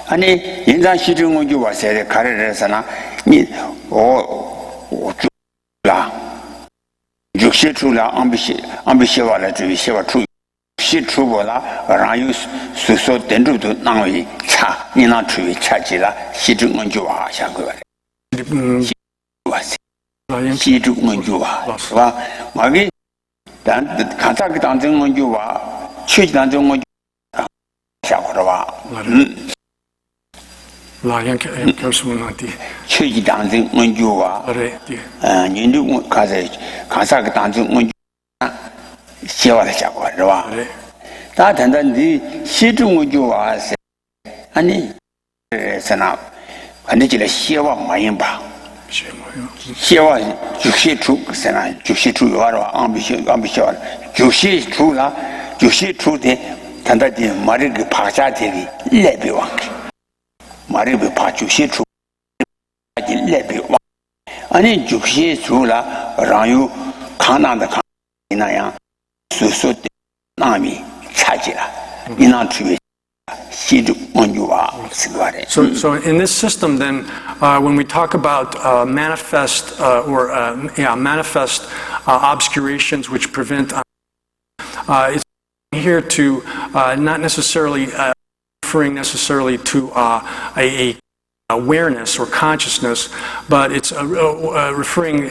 아니 인자 시중은 주 와서에 가르쳐서나 니오라 죽시출라 암비시와라 주시와 주 시출보라 라유 수소 된주도 나오이 차 니나 주위 차지라 시중은 주 와샤 그래 시중은 주 와. 마기 단 간사기 단정은 주 와. 취지 단정은 최지 당정 원주와 년도 가서 가사가 당정 원주 시와를 잡고 그러와 다 단단히 시중 원주와 아니 그래서나 반드시 시와 많이 봐 시와 주시 주세나 주시 주와로 암비시와 주시 주라 주시 주대 단단히 말을 그 파자들이 레비와 말을 파주시 주 레비와 아니 주시 주라 라유 가나다 가나야 수수 남이 차지라 이나 주의 시주 원주와 스가래. So in this system, then, when we talk about manifest manifest obscurations which prevent, it's here to not necessarily referring necessarily to a awareness or consciousness, but it's referring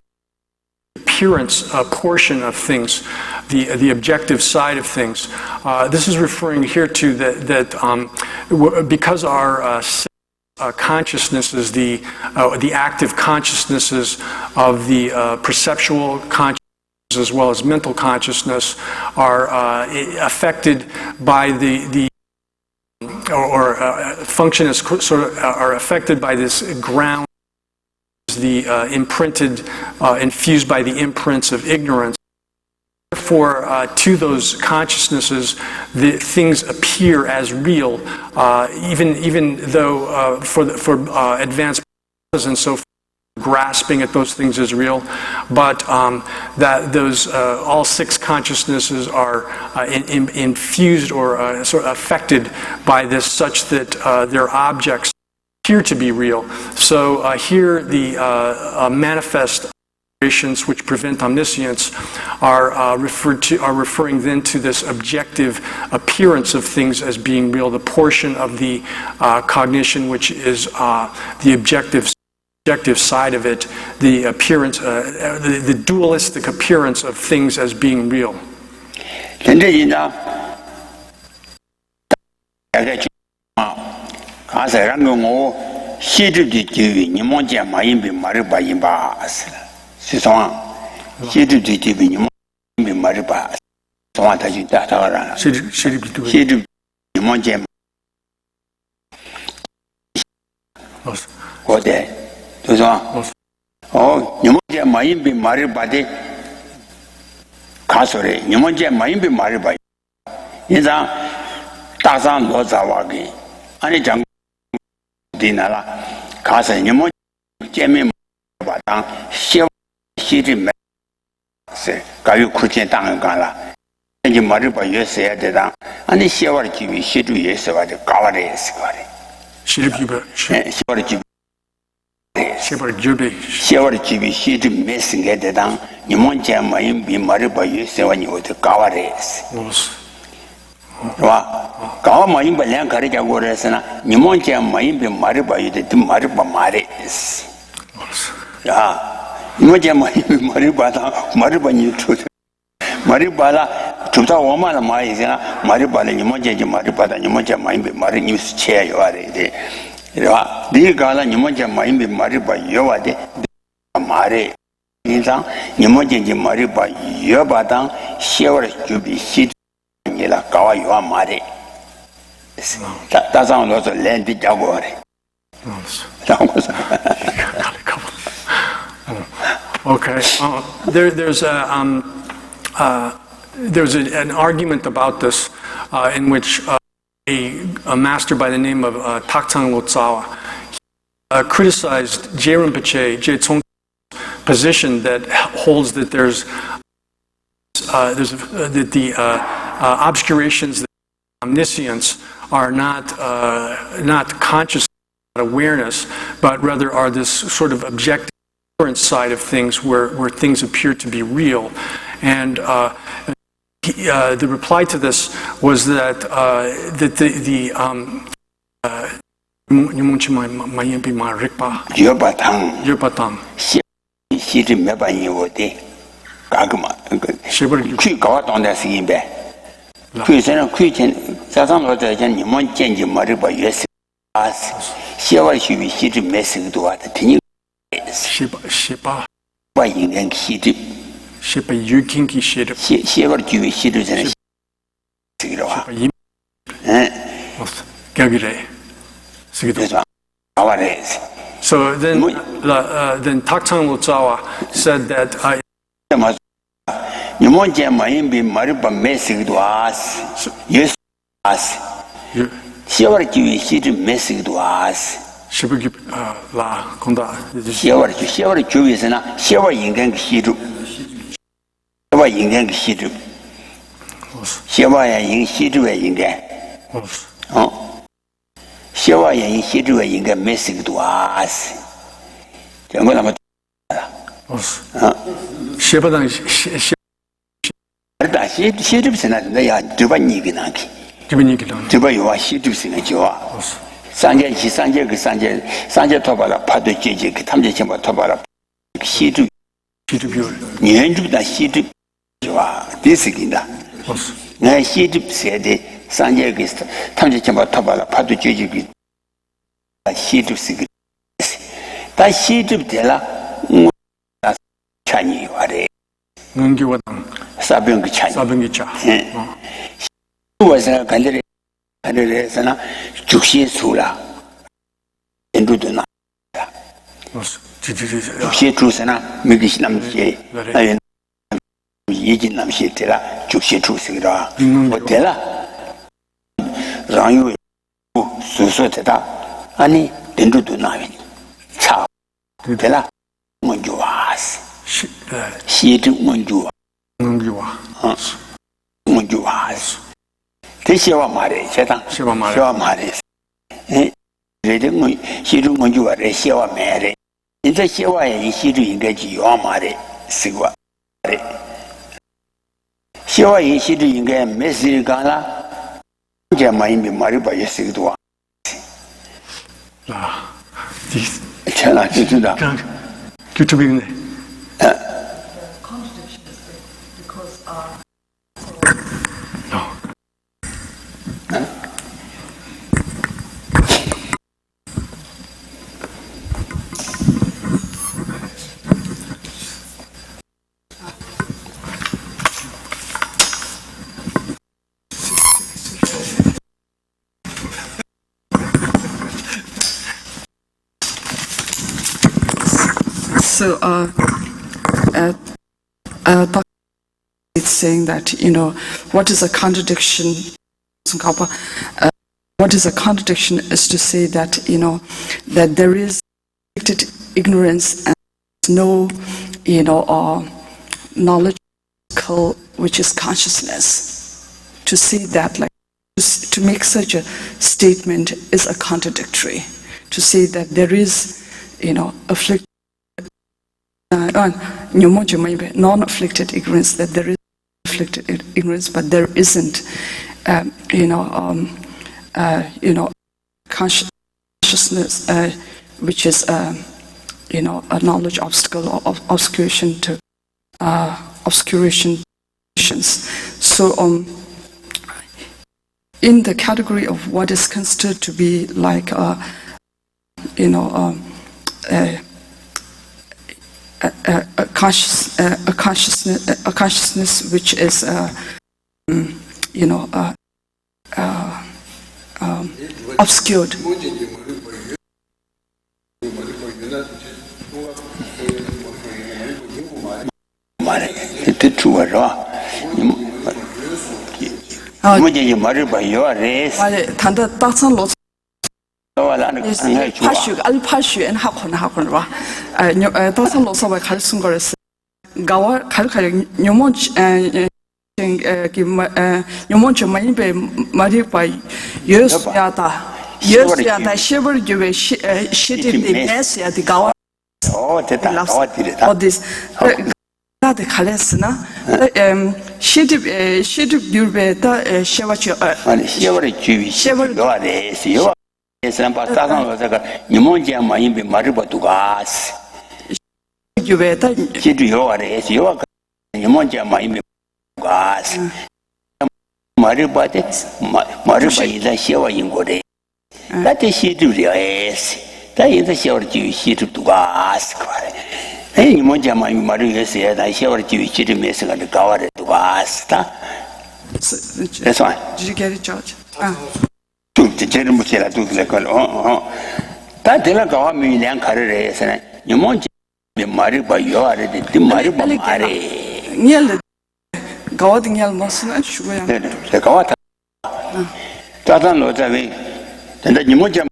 appearance portion of things, the objective side of things. This is referring here to that because our consciousnesses, the active consciousnesses of the perceptual consciousness as well as mental consciousness are affected by or function as sort of are affected by this ground, the imprinted, infused by the imprints of ignorance. Therefore, to those consciousnesses, the things appear as real, even though for advanced and so forth, grasping at those things as real, but that those all six consciousnesses are infused or sort of affected by this, such that their objects appear to be real. So here, the manifest operations which prevent omniscience are referring then to this objective appearance of things as being real, the portion of the cognition which is the objective side of it, the appearance, the dualistic appearance of things as being real. 니모제 마임비 말을 받이 가소래 니모제 마임비 말을 받이 인자 다산 로자와기 아니 장 디나라 가서 니모제 제미 받당 시리메 세 가요 쿠제 당을 가라 이제 말을 봐 예서야 되다 아니 시와를 기비 시주 예서가 가와래 했거래 시리비바 시와를 기비 시월 집이 시드 메신게 되당 니몬제 마임 비마르 바유 세와니 오데 가와레스 와 가와 마임 발량 가르자 고레스나 니몬제 마임 비마르 바유데 마르 바마레스 야 이모제 머리 받아 머리 받니 주 머리 받아 주다 오만은 많이 있잖아 머리 받아 이모제 머리 받아 이모제 많이 머리 뉴스 쳐야 와래 돼 이래와 네가라 이모제 많이 머리 받 요와데 말에 인상 이모제 머리 받 요바당 10월 주비 시이라 가와 요 말에 다상으로서 렌디 자고 그래. Okay. There's an argument about this in which a master by the name of Taktsang Lotsawa criticized Je Rinpoche, Je Tsong's position that holds that that the obscurations, the omniscience, are not conscious awareness, but rather are this sort of objective side of things where things appear to be real. And the reply to this was that So then Taktsang Lotsawa said that 산제 토바라 파도 제제 그 탐제 첨바 토바라 시주 년주다 시주 좋아 디스긴다 내 시주 세대 산제 그 탐제 첨바 토바라 파도 제제 그 시주 시기 다 시주 되라 찬이 와래 응교와당 사병기 찬이 사병기 차 와서 간들에 간들에서나 죽시 수라 엔두도나 죽시 주스나 미기시 남시 아니 이진 남시 때라 죽시 주스라 어때라 라유 수수되다 아니 엔두도나 차 되라 먼저 와스 시드 먼저 먼저 와스 대시와 말해 제당 시와 말해 레딩 시루 먼저 와래 시와 말해 이제 시와의 시루 인가지 요 말해 시와 말해 시와의 시루 인가 메시가라 이제 많이 말이 봐야 시도 아 제가 진짜 규칙이네 So, it's saying that, what is a contradiction? What is a contradiction is to say that, that there is ignorance and no, knowledge, which is consciousness. To say that, like, to make such a statement is a contradictory. To say that there is, afflicted, non-afflicted ignorance, that there is afflicted ignorance, but there isn't, consciousness, which is a knowledge obstacle or obscuration to obscuration. So in the category of what is considered to be like a consciousness which is obscured. 알파슈 and 하콘 봐. 도선 로서바 갈순 거랬어. 가와 갈카리 뇨몬치 뇨몬치 마이베 마리파 예스야다 시벌 주베 시티디 메스야디 가와 됐다. 어디스 나데 칼레스나 시티 유베다 셰와치 아니 시월의 주위 요아데 시요 예산 바타상 로자가 니몬지야 마임베 마르바두가스 유베다 시티 요아데 시요 니몬지야 마임베 가스 마르바데 마르바이다 시와 인고데 나테 시티리아스 다이다 시월 주위 시티두가스 그래 니몬지야 마임베 마르게스야 다 시월 주위 시티메스가 가와레두가스다. That's why. Did you get it, George? Tutti c'era mucera tutti le cose. Tanto la cava mi neanche carre se ne monti mi mari ba io are di mari ba mari. Niel 가와딩 할 맛은 쉬고요. 네. 제가 다단 로자위 근데 니몬지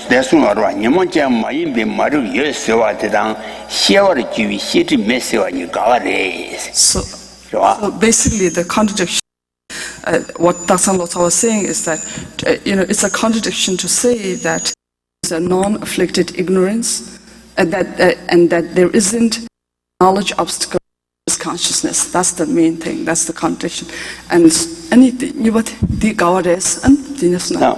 대수로 니몬지 마임비 마루 예스와 대당 시월의 주위 시티 메시와니 가와레. So basically the contradiction what Dasan Lotha was saying is that it's a contradiction to say that it's a non-afflicted ignorance and that there isn't knowledge obstacle is consciousness. That's the main thing. That's the contradiction. And anything you what the goddess and dinasna. Now,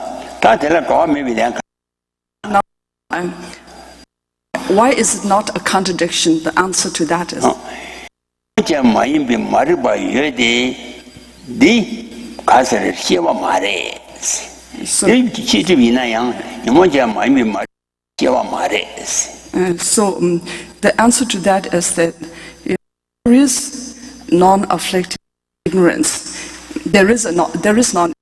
why is it not a contradiction? The answer to that is 마임비 마르바 여데 디 가서를 시와 말해. 시집이나양 니모자 마임비 말 시와 말해. So the answer to that is that there is non-afflicted ignorance. There is non,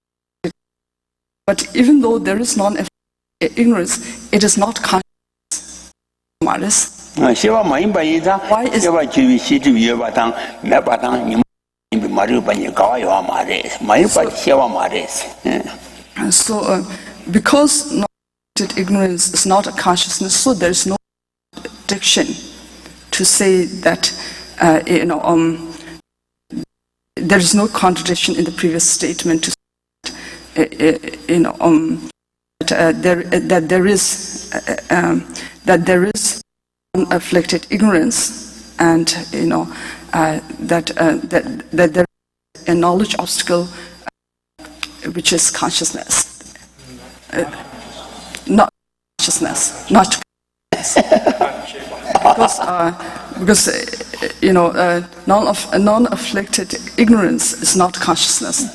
but even though there is non-afflicted ignorance, it is not conscious. 시와 마임바이다. 시와 주위 시집 여바당 매바당 님 마르바니 가와요 말해. 마임바 시와 말해. So because non-afflicted ignorance is not a consciousness, so there is no addiction to say that there is no contradiction in the previous statement to that there is afflicted ignorance and that there is a knowledge obstacle which is consciousness, not consciousness, not because non-afflicted ignorance is not consciousness,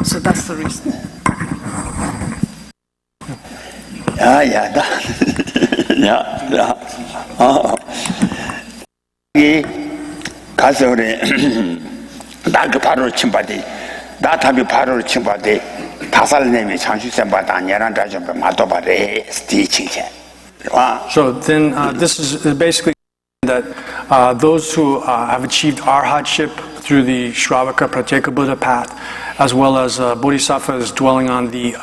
so that's the reason. 가서 그래 나그 바로 침바디 나 답이 바로 침바디 다살내미 장수생 바다 아니란 다좀 마도바레 스티칭체. So then this is basically that those who have achieved arhatship through the Shravaka Pratyeka Buddha path, as well as bodhisattvas dwelling on the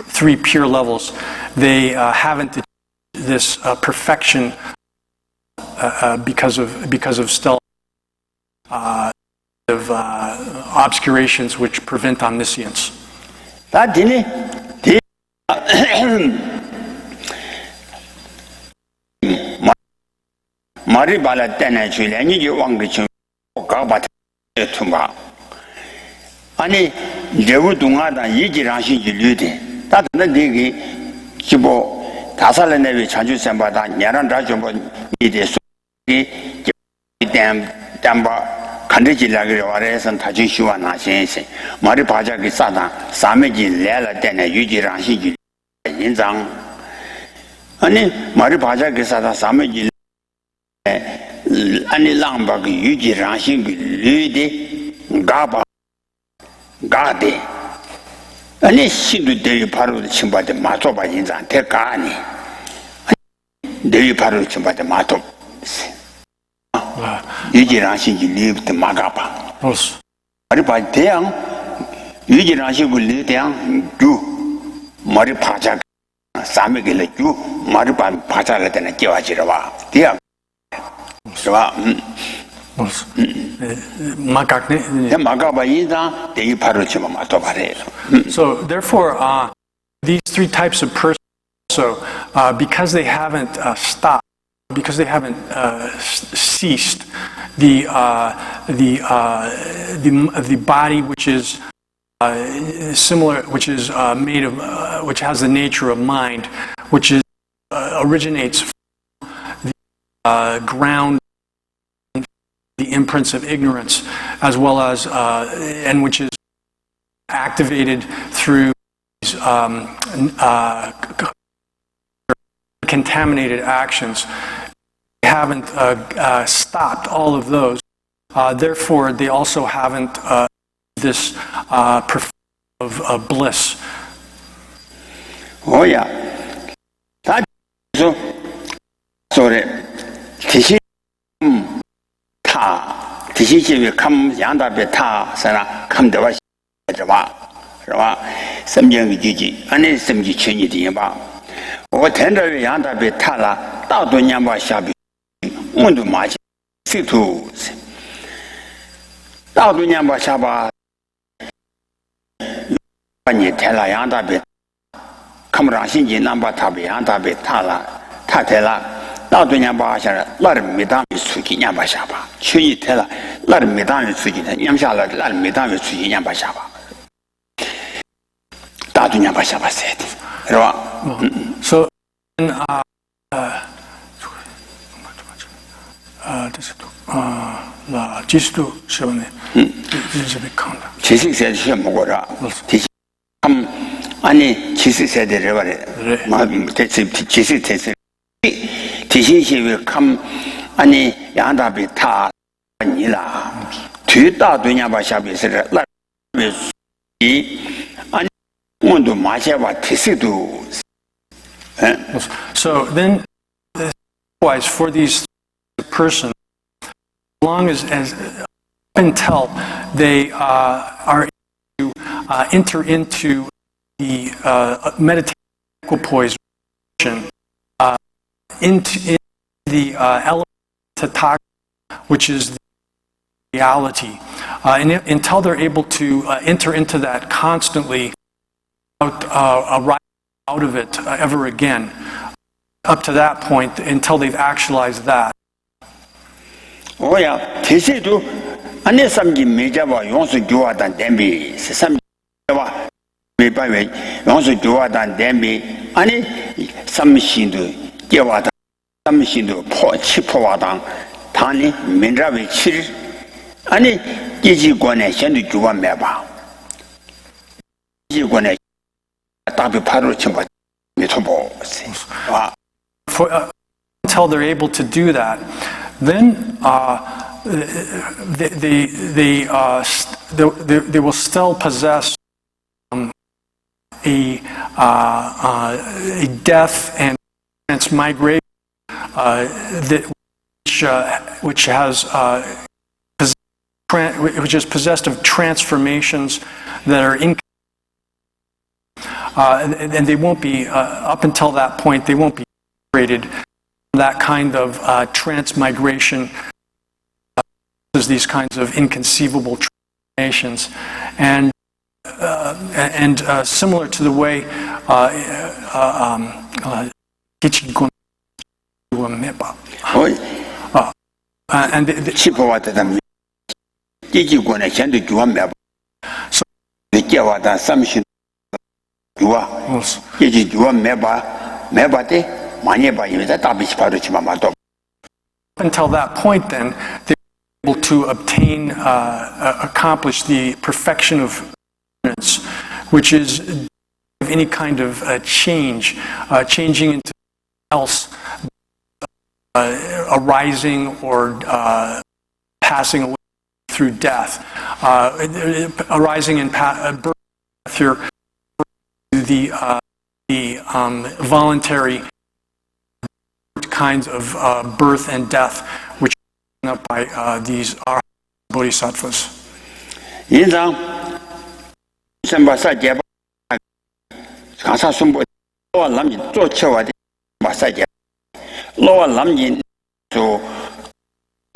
three pure levels, they haven't achieved this perfection because of stealth of obscurations which prevent omniscience. 말이 발랐다네 줄래니 이 왕기춤 가바트 투마 아니 레우 동아다 얘기를 하신 줄이데 다들 내게 기보 다살의 내위 자주 셈바다 냐란 라좀보 이제 소리 담바 간데질라게 와래선 다주시와 나신신 말이 바자기 싸다 사매지 레라 때네 유지랑시지 인장 아니 말이 바자기 싸다 사매지 아니 랑바기 유지랑시기 류디 가바 가데 아니 신도 대위 바로 침바데 마토바 인장 대가니 대위 바로 침바데 마토 유지랑시기 류부터 마가바 말이 바 대양 유지랑시기 류 대양 주 말이 바자 사매길래 주 말이 바 바자를 때는 깨와지러와 대양 그러와 So therefore, these three types of persons, so because they haven't stopped, because they haven't ceased the body which is similar, which is made of, which has the nature of mind, which is originates from the ground, the imprints of ignorance, as well as and which is activated through contaminated actions. They haven't stopped all of those. Therefore, they also haven't this perfection of bliss. Oh yeah. So 디시시에 감 양답에 타서나 감대와是吧 섬정이 지지 안에 섬지 천이 되봐我ten着양답에 타라 다도 냥바 샤비 온도 마치 시투 다도 냥바 샤바 아니 테라 양답에 감랑 신지 남바 타비 양답에 타라 타텔라 다도 냥바 샤라 라르미당 수기 냥바 샤바 추이 테라 라르미당 수기 냥샤라 라르미당 수기 냥바 샤바 다도 냥바 샤바 세디 So 지수도 시험에 일제백한다. 지식세대 시험 보고라. 아니 지식세대를 말해. 막 지식세대 지식세대 감 아니 양답이 타 아니라 뒤다도냐 바샤비스를 이 아니 온도 마셔봐 티스도. So then, likewise for these persons, as long as until they are to enter into the meditation equipoise, into the element tathagata, which is the reality, and until they're able to enter into that constantly, without out of it ever again, up to that point, until they've actualized that. Oh yeah, 대세도 안에 삼기 매자와 용수 교화단 댐비 삼자와 매바외 용수 교화단 댐비 아니 삼신도 교화단 삼신도 포치포화단 단이 민라외 칠 아니 기지권에 현도 교화 매바 기지권에 답이 바로 좀 미토보 until they're able to do that, then they will still possess a death and transmigration which is possessed of transformations that are and they won't be up until that point. They won't be separated from that kind of transmigration. There's these kinds of inconceivable transformations, and similar to the way and 교화 예지 교화 매바 매바데 많이 봐요다 답이 바로 지만 맞도. Until that point, then, they were able to obtain, accomplish the perfection of impermanence, which is any kind of change, changing into else, arising or passing away through death, arising in birth through the voluntary kinds of birth and death, which are up by these bodhisattvas. 인상 선바사제 가사 숨보 로와 남지 쫓아와데 마사제 로와 남지 또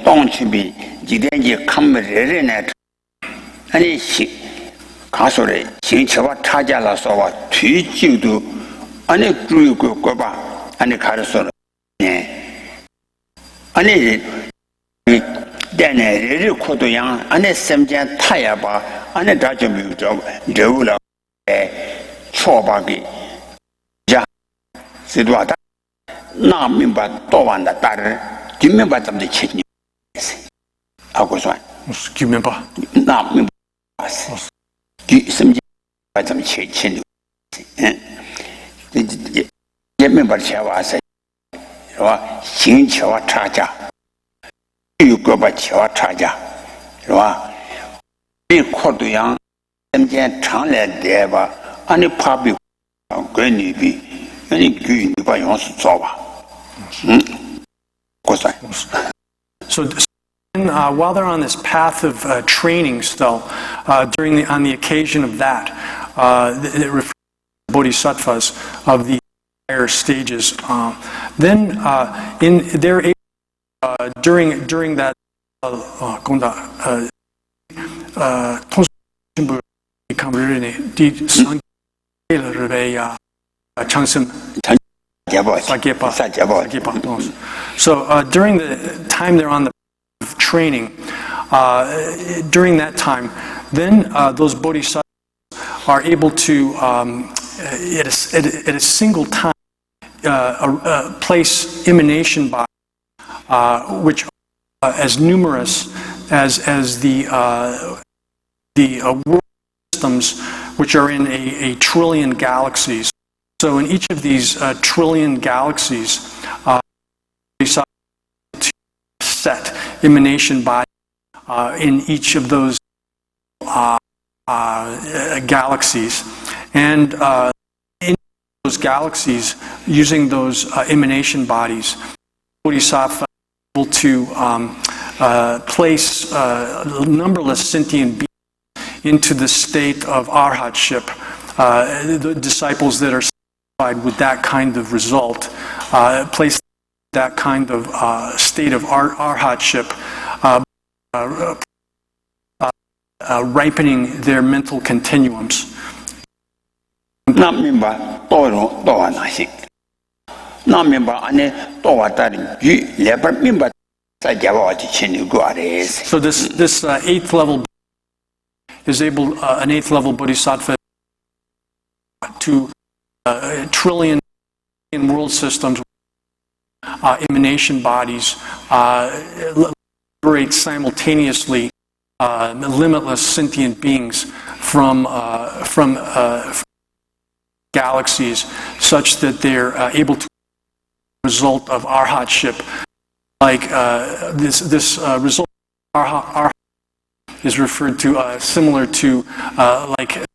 동치비 지den지 카메레레네 아니 가소래 신체와 타자라서와 뒤지도 아니 그리고 거봐 아니 가르소는 네 아니 내내 코도양 안에 샘전 타야바 안에 다좀 좀 저우라 초박이 자 시도하다 나민바 또완다 따르 뒷면바 좀더 치니 하고서 Remember? 나민바 뒷섬전 좀 치니 뒷면바 쳐와서 와 신체와 타자 유거바 치와 타자 와 이 코도양 샘전 장래 대바 아니 파비 괜히비 아니 귀니바 용수 줘봐 고사 So, while they're on this path of training, still, on the occasion of that, it refers to bodhisattvas of the higher stages. Then, in their during that So during the time they're on the training, during that time, then those bodhisattvas are able to, at a single time, place emanation bodies, which are as numerous as the world systems, which are in a trillion galaxies. So in each of these trillion galaxies, set emanation bodies in each of those galaxies, and in those galaxies, using those emanation bodies, bodhisattva able to place numberless sentient beings into the state of arhatship. The disciples that are satisfied with that kind of result place that kind of state of arhatship, ripening their mental continuums. 남민바 또와 나식 남민바 안에 또와 다른 유 레벨 민바 사자와지 친구 아래에서 So this eighth level is able an eighth level bodhisattva to trillion world systems, emanation bodies, liberate simultaneously limitless sentient beings from galaxies, such that they're able to result of arhatship. Like this result of arhat is referred to similar to like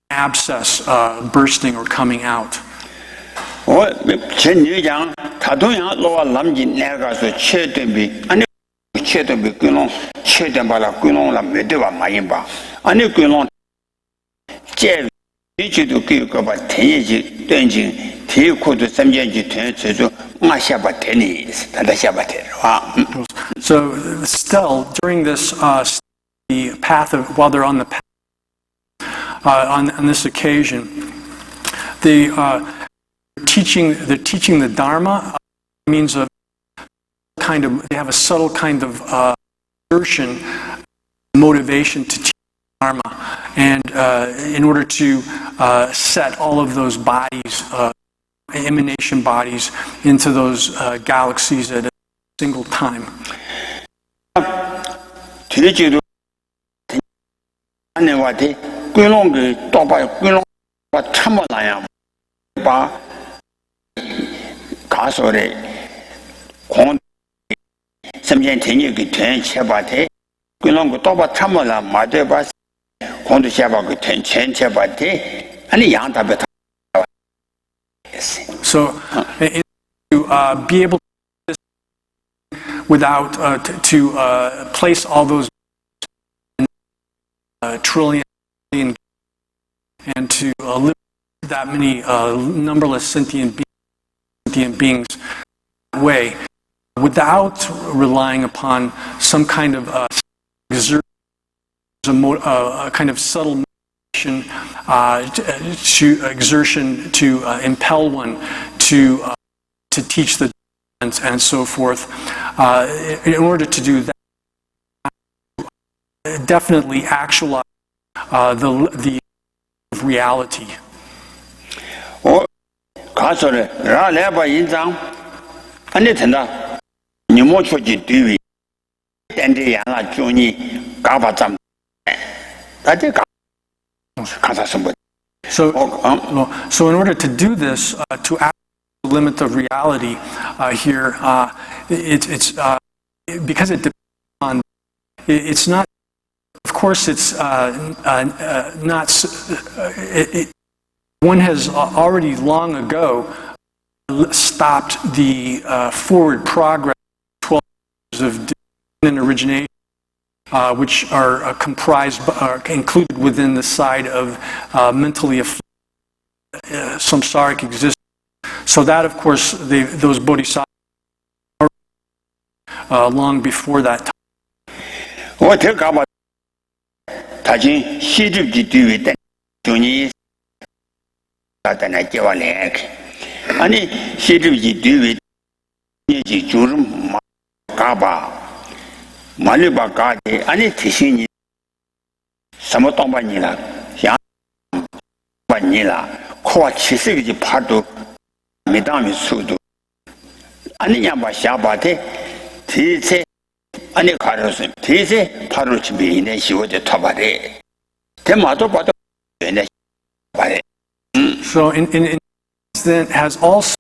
abscess bursting or coming out. 전유장 다동양 로와 남지 내가서 최대비 아니 최대비 끊어 최대발라 끊어라 메대와 마인바 아니 끊어 제 이치도 그거봐 대지 된지 대코도 삼전지 된저도 마샤바 되니 다다샤바 되와. So still during this the path of while they're on the path on this occasion, they're teaching the Dharma means of kind of they have a subtle kind of exertion, motivation to teach Dharma, and in order to set all of those bodies emanation bodies into those galaxies at a single time. 뒤지도 안에 와대 꿀롱그 또봐 꿀롱 참아나야 봐 가서래 공 섬전 전역이 된 채바대 꿀롱그 또봐 참아나 맞아봐 공도 샤바 그 전체바대 아니 양답에 So to be able to without to place all those trillion and to live that many numberless sentient beings that way without relying upon some kind of exertion, a kind of subtle motivation to exertion to impel one to teach the and so forth. In order to do that, definitely actualize the reality. 가서래 라레바 인장 안에 된다. 니모초지 뒤위 댄데야나 존이 가바잠 다들 가사 선보. So in order to do this, to act the limit of reality here, it's because it depends on. It's not. Of course, it's not. One has already long ago stopped the forward progress of 12 years of and origination, which are included within the side of mentally afflicted samsaric existence. So that, of course, those bodhisattvas long before that time. 다시 시집지 뒤에 존이 나타나 깨와래. 아니 시집지 뒤에 이 주름 가봐. 말려봐 가지 아니 대신이 사모동반이라 양 반이라 코와 치색이지 파도 미담이 수도 아니 양바 샤바데 대체 아니 가려서 대세 바로 집에 있는 시오제 타바래 대마도 봐도 있는 바래. So in then has also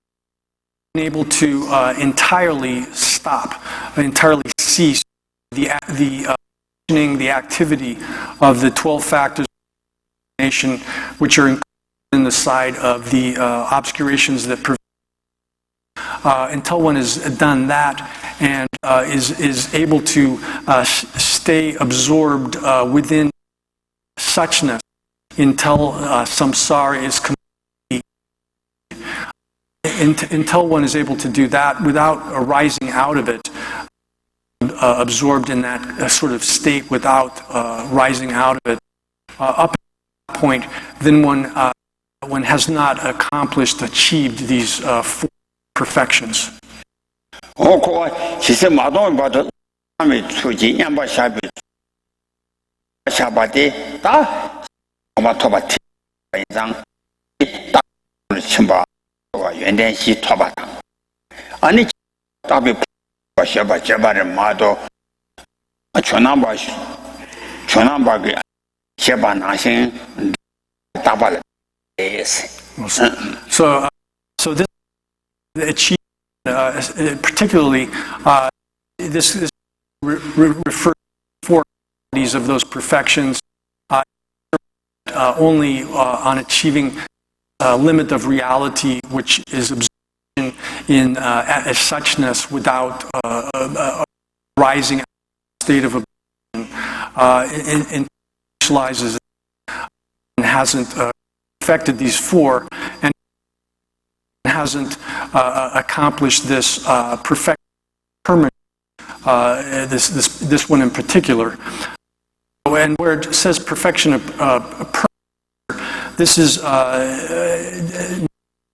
been able to entirely cease the activity of the 12 factors of nation, which are included in the side of the obscurations that prevent. Until one has done that and is able to stay absorbed within suchness until samsara is complete. Until one is able to do that without arising out of it, absorbed in that sort of state without rising out of it, up to that point, then one has not achieved these four perfections. 지세 마동을 봐도 사람의 추지 양바 샤바데 다 토마토바티 인상 따를 침바 연대시 토바다 아니 답이 샤바 제바를 마도 전남바게 샤바 나신 답을 So this achievement, particularly this refers to four qualities of those perfections, only on achieving a limit of reality, which is absorption in as suchness without rising out of the state of absorption, and initializes and hasn't perfected these four and hasn't accomplished this perfect permanent, this one in particular. And where it says perfection of permanent, this is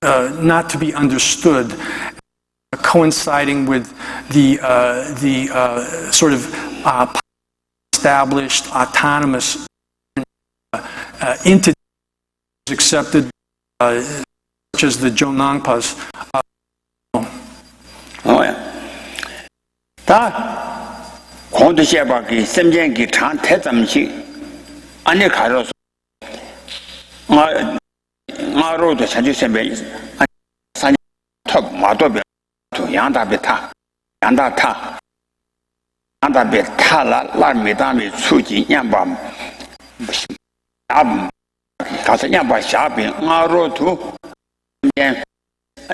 not to be understood coinciding with the sort of established autonomous entity accepted such as the Jonangpas. 다 공도 셰바기 semjengi chang te zamchi ane 가로서 마로도 자주 sembe 산 톱 마도be 양다베타 양다타 양다베타라 라미다미 수지 냠밤 암 가서 냠바 샤빈 마로도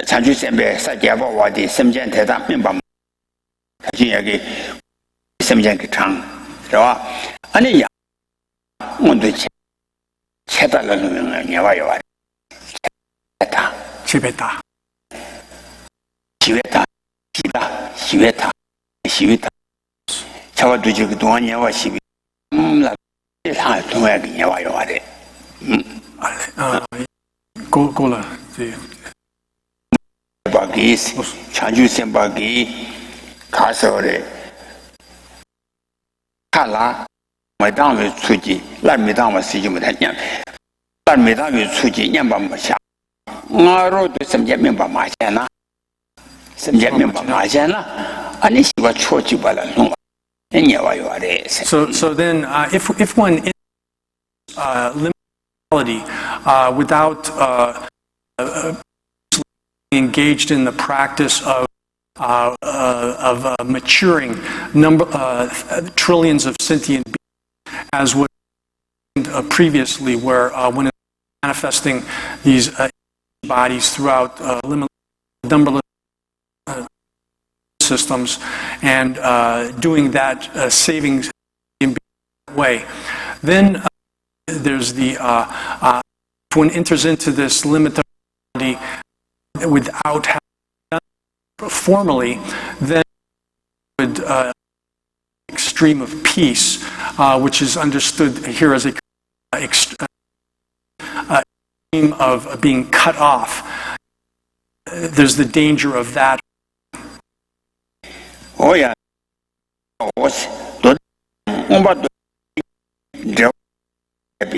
자주 sembe 사제바 와디 semjen 대다 민밤 여기 semjen기 장 그러와 아니 야 뭔데 체달라는 녀와요 다 집에다. 시외다 시다 시외다 시외다 저도 저기 동안 녀와 시비 나 동아기 녀와요 아래 고라. 바기 자주 sem바기 가서래 칼라 매당의 수지 라미당의 수지 못하냐 라미당의 수지 냠밤마샤 나로도 semje명바 마잖아 semje명바 마잖아 아니 시바 초지발라 농 녀와요 아래 So then, if one is limited without engaged in the practice of maturing trillions of sentient beings, as was previously, where when manifesting these bodies throughout numberless systems, and doing that saving in way, then there's the if one enters into this limited without having done it formally, then would extreme of peace, which is understood here as a extreme of being cut off. There's the danger of that. Oh yeah,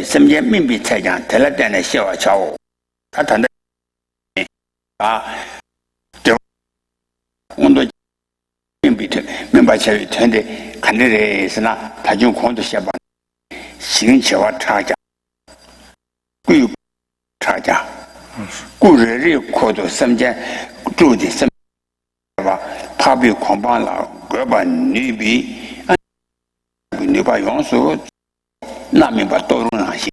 semjeminbi 차장 telladane xiawa chao ta tanda 온도 민비트 민바체 텐데 간데레스나 다중 공도 셔봐 신체와 차자 구 차자 구르리 코도 섬제 주디 섬바 파비 공방라 거바 니비 니바 용수 나민바 도루나시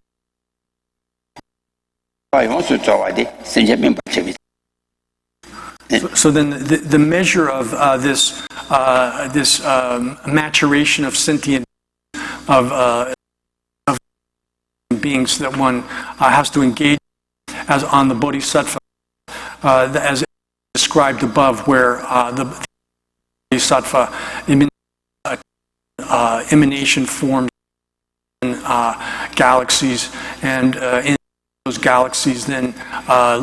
바 용수 저와디 신체민바 체비. So then the measure of this maturation of sentient of beings that one has to engage as on the bodhisattva, as described above, where the bodhisattva emanation forms in galaxies, and in those galaxies then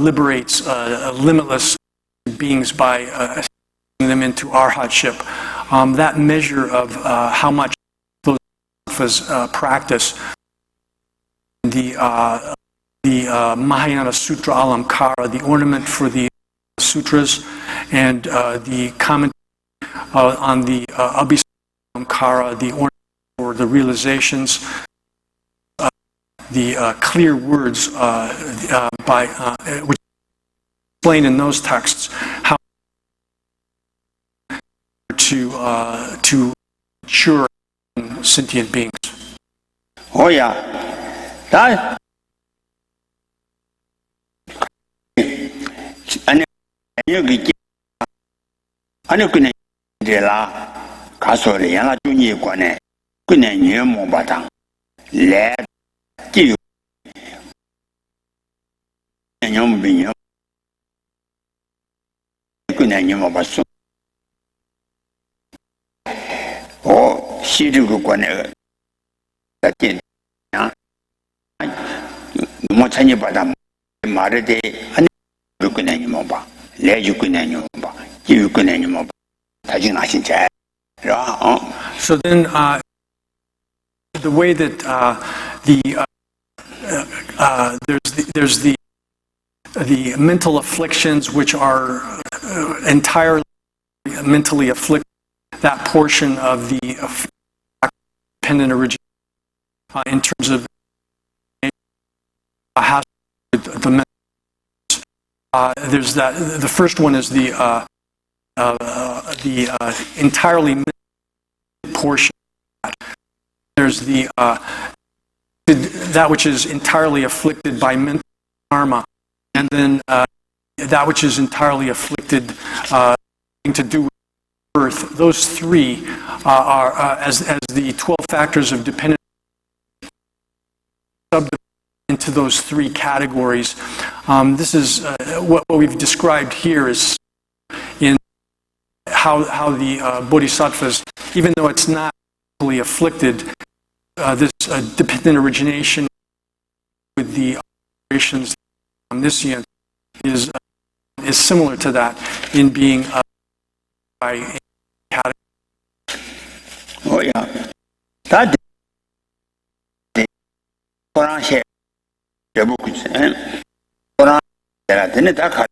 liberates limitless beings by sending them into arhatship. That measure of how much those practice, the Mahayana Sutra Alamkara, the ornament for the sutras, and the comment on the Abhisar Alamkara, the ornament for the realizations, the clear words by which explain in those texts how to mature sentient beings. Oh yeah, that. 아니 그냥 이래라 가서래 양아 중이 관에 그냥 녀모 바당 레 지 녀모비녀 그냥 녀모 봤어 어 시르고 관에 같은 야 뭐 찬이 바당 말에 아니 그냥 녀모 봐 레주 그냥 녀모 봐 지우 그냥 녀모 봐 다시 나신 자 So then, the way that there's the the mental afflictions which are entirely mentally afflicted, that portion of the dependent origination in terms of has the mental. There's that. The first one is the entirely mental portion. There's the that which is entirely afflicted by mental karma, and then that which is entirely afflicted to do with birth. Those three are as the 12 factors of dependence subdivided into those three categories. This is what we've described here is in how the bodhisattvas, even though it's not really afflicted, this dependent origination with the operations omniscience is similar to that in being by category. Oh yeah, that Quran says the book is Quran that didn't that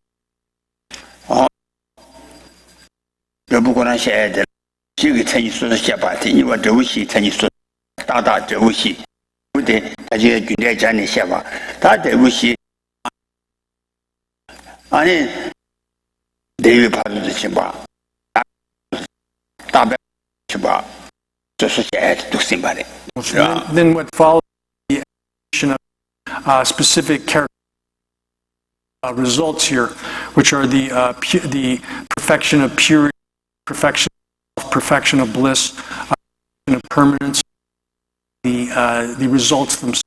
the book Quran says that she can tell you so the Shabbat you are the she tell you so that the wishi with the Ajay Julia Jani Shaba that the wishi and David Padu the Shaba Shaba to society to somebody. Then what follows the explanation of specific character results here, which are the perfection of purity, perfection of bliss, perfection of permanence, the results themselves.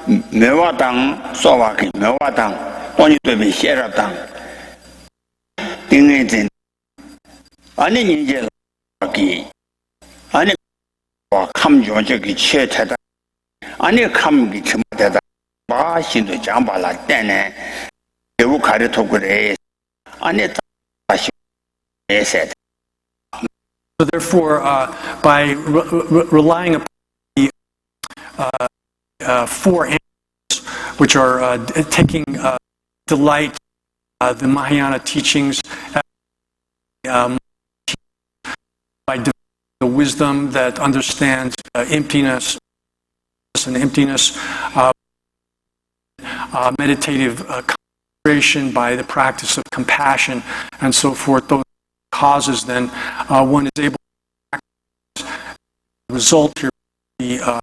Mewadang, Sowaki, Mewadang, only to be Sheradang. Dingin, any ninja, any come Georgia Chet, any come get that bash into Jambala, then they will carry to grace, any said. So therefore, by relying upon the four animals, which are taking delight, the Mahayana teachings, by the wisdom that understands emptiness and emptiness, meditative concentration by the practice of compassion, and so forth. Those causes, then one is able to practice the result here, the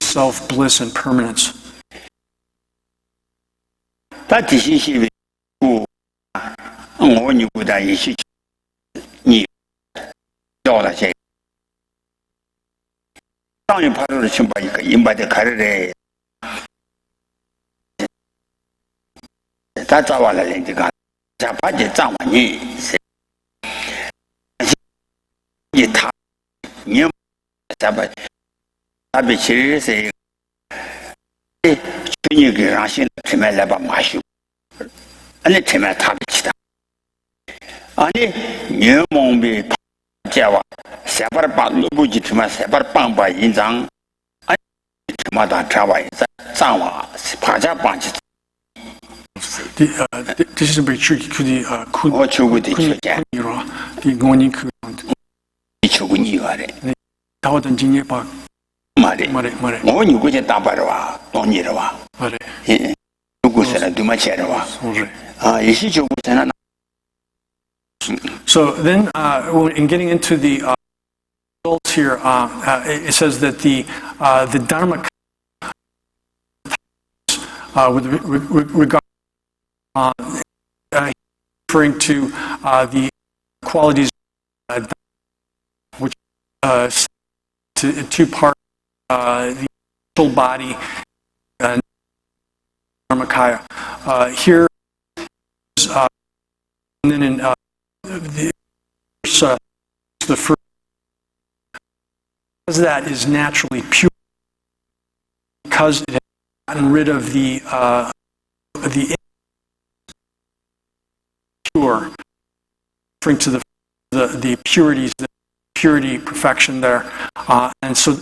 self, bliss, and permanence. That is easy. When you would I see you dollar say. Down in part of the Chimba in by the carrier. That's our Lindigan. Japaji Zamani said. You tap you Sabi say. You get Russian Timelaba Mashu. And the Timel Tabitita. Ani new Mombi Java, Sabar Lubuji to my Sabar Pamba in Zang, Mada Trava, Zawa, Paja Bunch. This is a bit tricky. Could the going Tao than Junior Park. Mare, when you go to Tabarwa, Donirawa, So then, in getting into the results here, it says that the Dharma, with regard referring to the qualities, which to two parts, the mental body and Dharmakaya. Here is, and then in the first, because that is naturally pure, because it has gotten rid of the pure, referring to the purities, the purity, perfection there, and so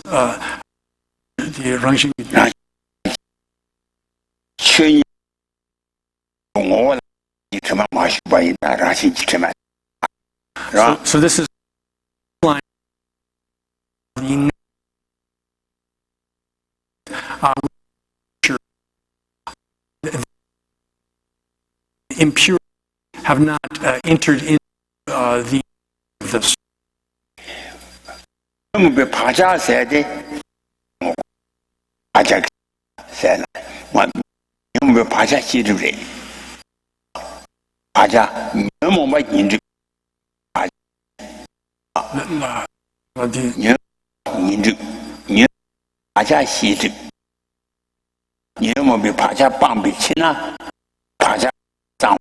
the Rangxin. 去年我什么马修巴伊那让星期什么，是吧？ So this is line the impure have not entered in the this. 那么被爬下来的，爬下来了，我被爬下去对不对？爬下，那么我引着，引着，你爬下去的，你么被爬下绑不起呢？爬下长，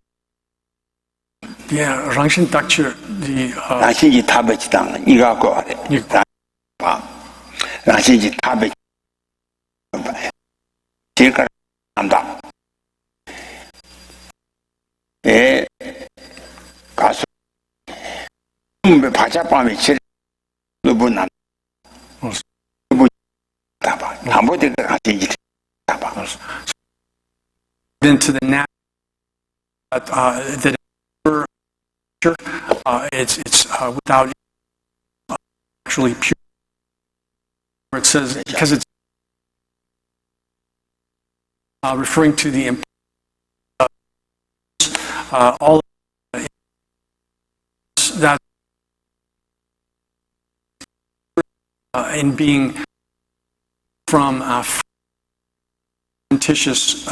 Yeah, Rangxin Dakche, the 让星期他不去当了，你个过的，让星期他不，这个难的。 에 가서 바자 밤에 칠 누구나 누구 다봐 아무데가 같이 다봐 into the natural that it's without actually pure. It says because it's referring to the all that in being from fictitious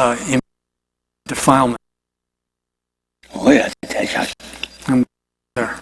defilement. Oh yeah, that's there.